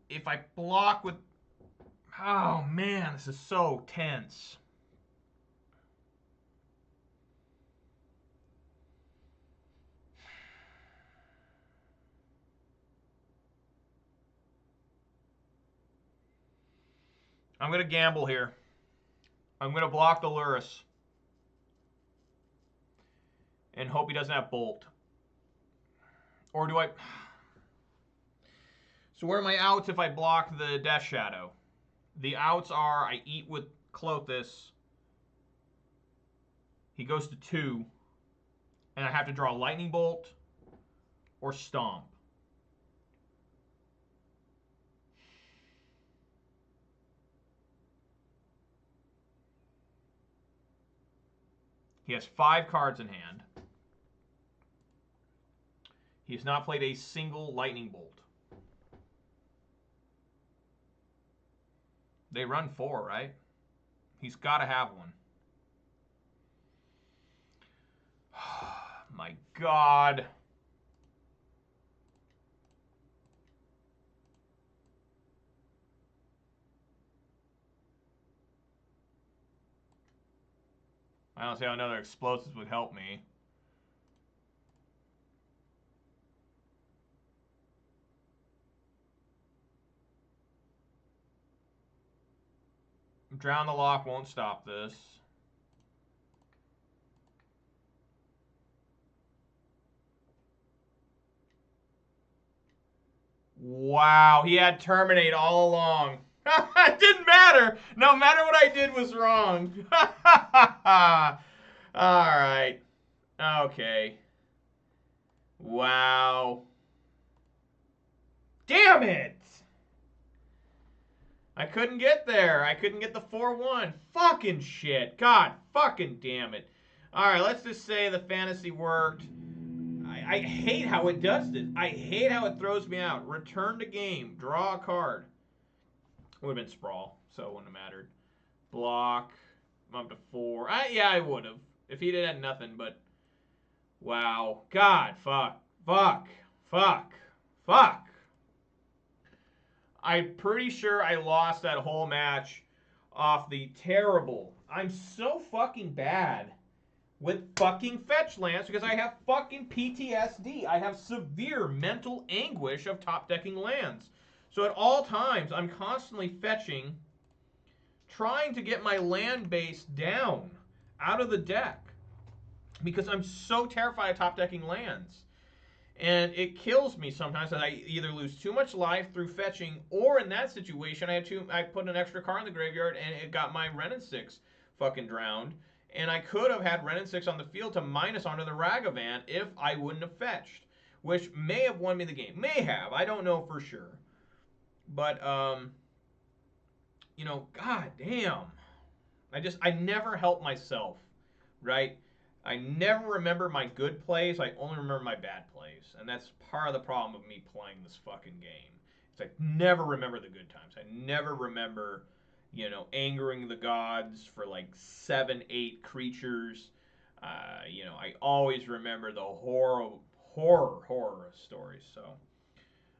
If I block with... Oh man, this is so tense. I'm going to gamble here. I'm going to block the Lurrus. And hope he doesn't have Bolt. Or do I... So where are my outs if I block the Death Shadow? The outs are I eat with Klothys. He goes to 2. And I have to draw Lightning Bolt or Stomp. He has 5 cards in hand. He has not played a single Lightning Bolt. They run 4, right? He's got to have one. My God. I don't see how another Explosives would help me. Drown the Lock won't stop this. Wow, he had Terminate all along. It didn't matter. No matter what I did was wrong. All right. Okay. Wow. Damn it! I couldn't get there. I couldn't get the 4-1. Fucking shit. God fucking damn it. All right, let's just say the fantasy worked. I hate how it does this. I hate how it throws me out. Return to game. Draw a card. Would have been Sprawl, so it wouldn't have mattered. Block. I'm up to 4. Yeah, I would have. If he did had nothing, but... Wow. God, fuck. Fuck. Fuck. Fuck. I'm pretty sure I lost that whole match off the terrible... I'm so fucking bad with fucking fetch lands because I have fucking PTSD. I have severe mental anguish of top decking lands. So at all times, I'm constantly fetching, trying to get my land base down out of the deck because I'm so terrified of top decking lands. And it kills me sometimes that I either lose too much life through fetching, or in that situation, I put an extra card in the graveyard and it got my Ren and 6 fucking drowned. And I could have had Ren and 6 on the field to minus onto the Ragavan if I wouldn't have fetched, which may have won me the game. May have. I don't know for sure. But, you know, god damn. I never help myself, right? I never remember my good plays. I only remember my bad plays. And that's part of the problem of me playing this fucking game. It's I never remember the good times. I never remember, you know, angering the gods for like 7, 8 creatures. You know, I always remember the horror stories. So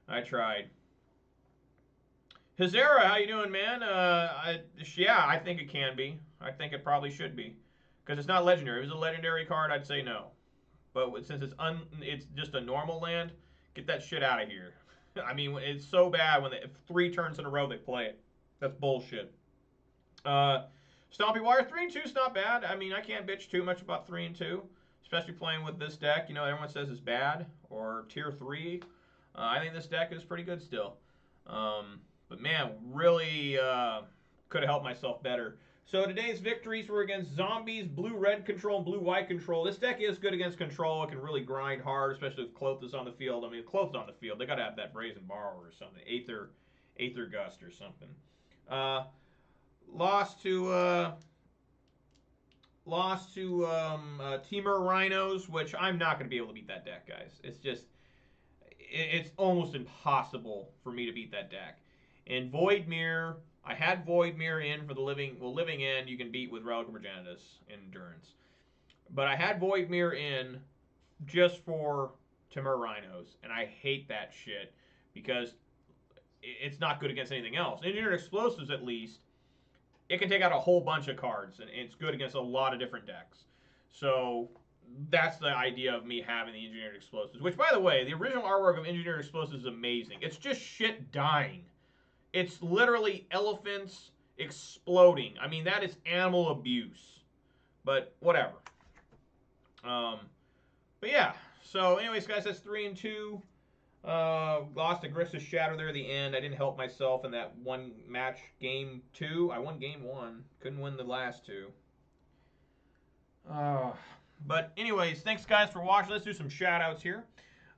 I tried. Hazara, how you doing, man? Yeah, I think it can be. I think it probably should be. Because it's not legendary. If it was a legendary card, I'd say no. But since it's just a normal land, get that shit out of here. I mean, it's so bad when 3 turns in a row they play it. That's bullshit. Stompy Wire 3 and 2 is not bad. I mean, I can't bitch too much about 3 and 2, especially playing with this deck. You know, everyone says it's bad or tier 3. I think this deck is pretty good still. But man, really could have helped myself better. So today's victories were against Zombies, Blue-Red Control, and Blue-White Control. This deck is good against Control. It can really grind hard, especially with Klothys on the field. I mean, Klothys on the field, they got to have that Brazen Borrower or something. Aether Gust or something. Lost to Temur Rhinos, which I'm not going to be able to beat that deck, guys. It's just, it's almost impossible for me to beat that deck. And Void Mirror, I had Void Mirror in for the Living End you can beat with Relic of Progenitus and Endurance. But I had Void Mirror in just for Temur Rhinos, and I hate that shit because it's not good against anything else. Engineered Explosives, at least, it can take out a whole bunch of cards, and it's good against a lot of different decks. So that's the idea of me having the Engineered Explosives, which, by the way, the original artwork of Engineered Explosives is amazing. It's just shit dying. It's literally elephants exploding. I mean, that is animal abuse. But whatever. But yeah. So, anyways, guys, that's 3-2. Lost to Grixis Shatter there at the end. I didn't help myself in that one match, game 2. I won game 1. Couldn't win the last 2. But anyways, thanks guys for watching. Let's do some shout outs here.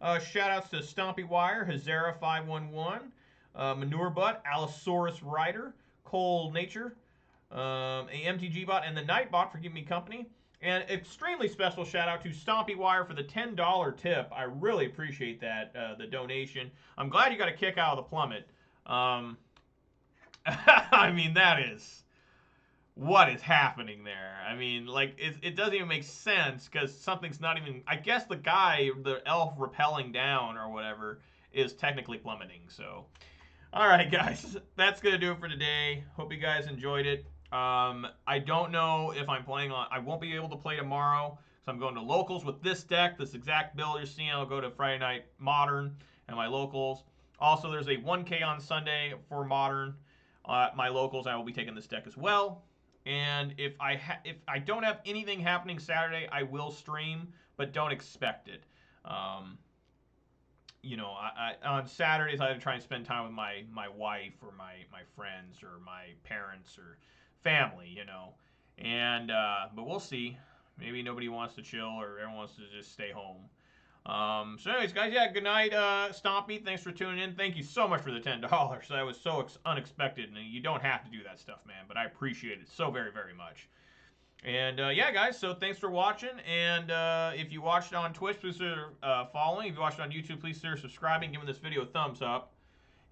Shout outs to Stompy Wire, Hazara511, Manure Butt, Allosaurus Rider, Cold Nature, a MTG bot, and the Nightbot for giving me company. And extremely special shout out to Stompy Wire for the $10 tip. I really appreciate that, the donation. I'm glad you got a kick out of the plummet. I mean, that is... what is happening there? I mean, like, it doesn't even make sense because something's not even... I guess the guy, the elf rappelling down or whatever, is technically plummeting, so... Alright, guys. That's going to do it for today. Hope you guys enjoyed it. I don't know if I'm playing on... I won't be able to play tomorrow, so I'm going to locals with this deck, this exact build you're seeing. I'll go to Friday Night Modern and my locals. Also, there's a 1K on Sunday for Modern. My locals, I will be taking this deck as well. And if I don't have anything happening Saturday, I will stream, but don't expect it. You know, on Saturdays I try and spend time with my wife or my friends or my parents or family, you know. And but we'll see. Maybe nobody wants to chill or everyone wants to just stay home. So anyways, guys, yeah, good night, Stompy. Thanks for tuning in. Thank you so much for the $10. That was so unexpected, and you don't have to do that stuff, man, but I appreciate it so very, very much. And, yeah, guys, so thanks for watching, and if you watched it on Twitch, please consider following. If you watched it on YouTube, please consider subscribing, giving this video a thumbs up.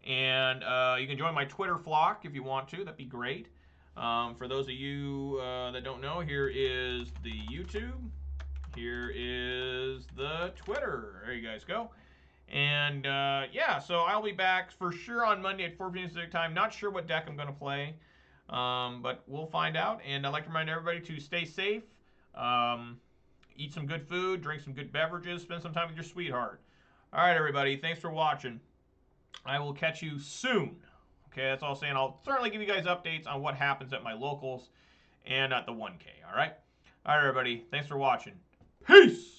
And you can join my Twitter flock if you want to. That'd be great. For those of you that don't know, here is the YouTube. Here is the Twitter. There you guys go. And, yeah, so I'll be back for sure on Monday at 4 p.m. Pacific time. Not sure what deck I'm going to play, but we'll find out. And I'd like to remind everybody to stay safe, eat some good food, drink some good beverages, spend some time with your sweetheart. All right, everybody, thanks for watching. I will catch you soon. Okay, that's all I'm saying. I'll certainly give you guys updates on what happens at my locals and at the 1K, all right? All right, everybody, thanks for watching. Peace!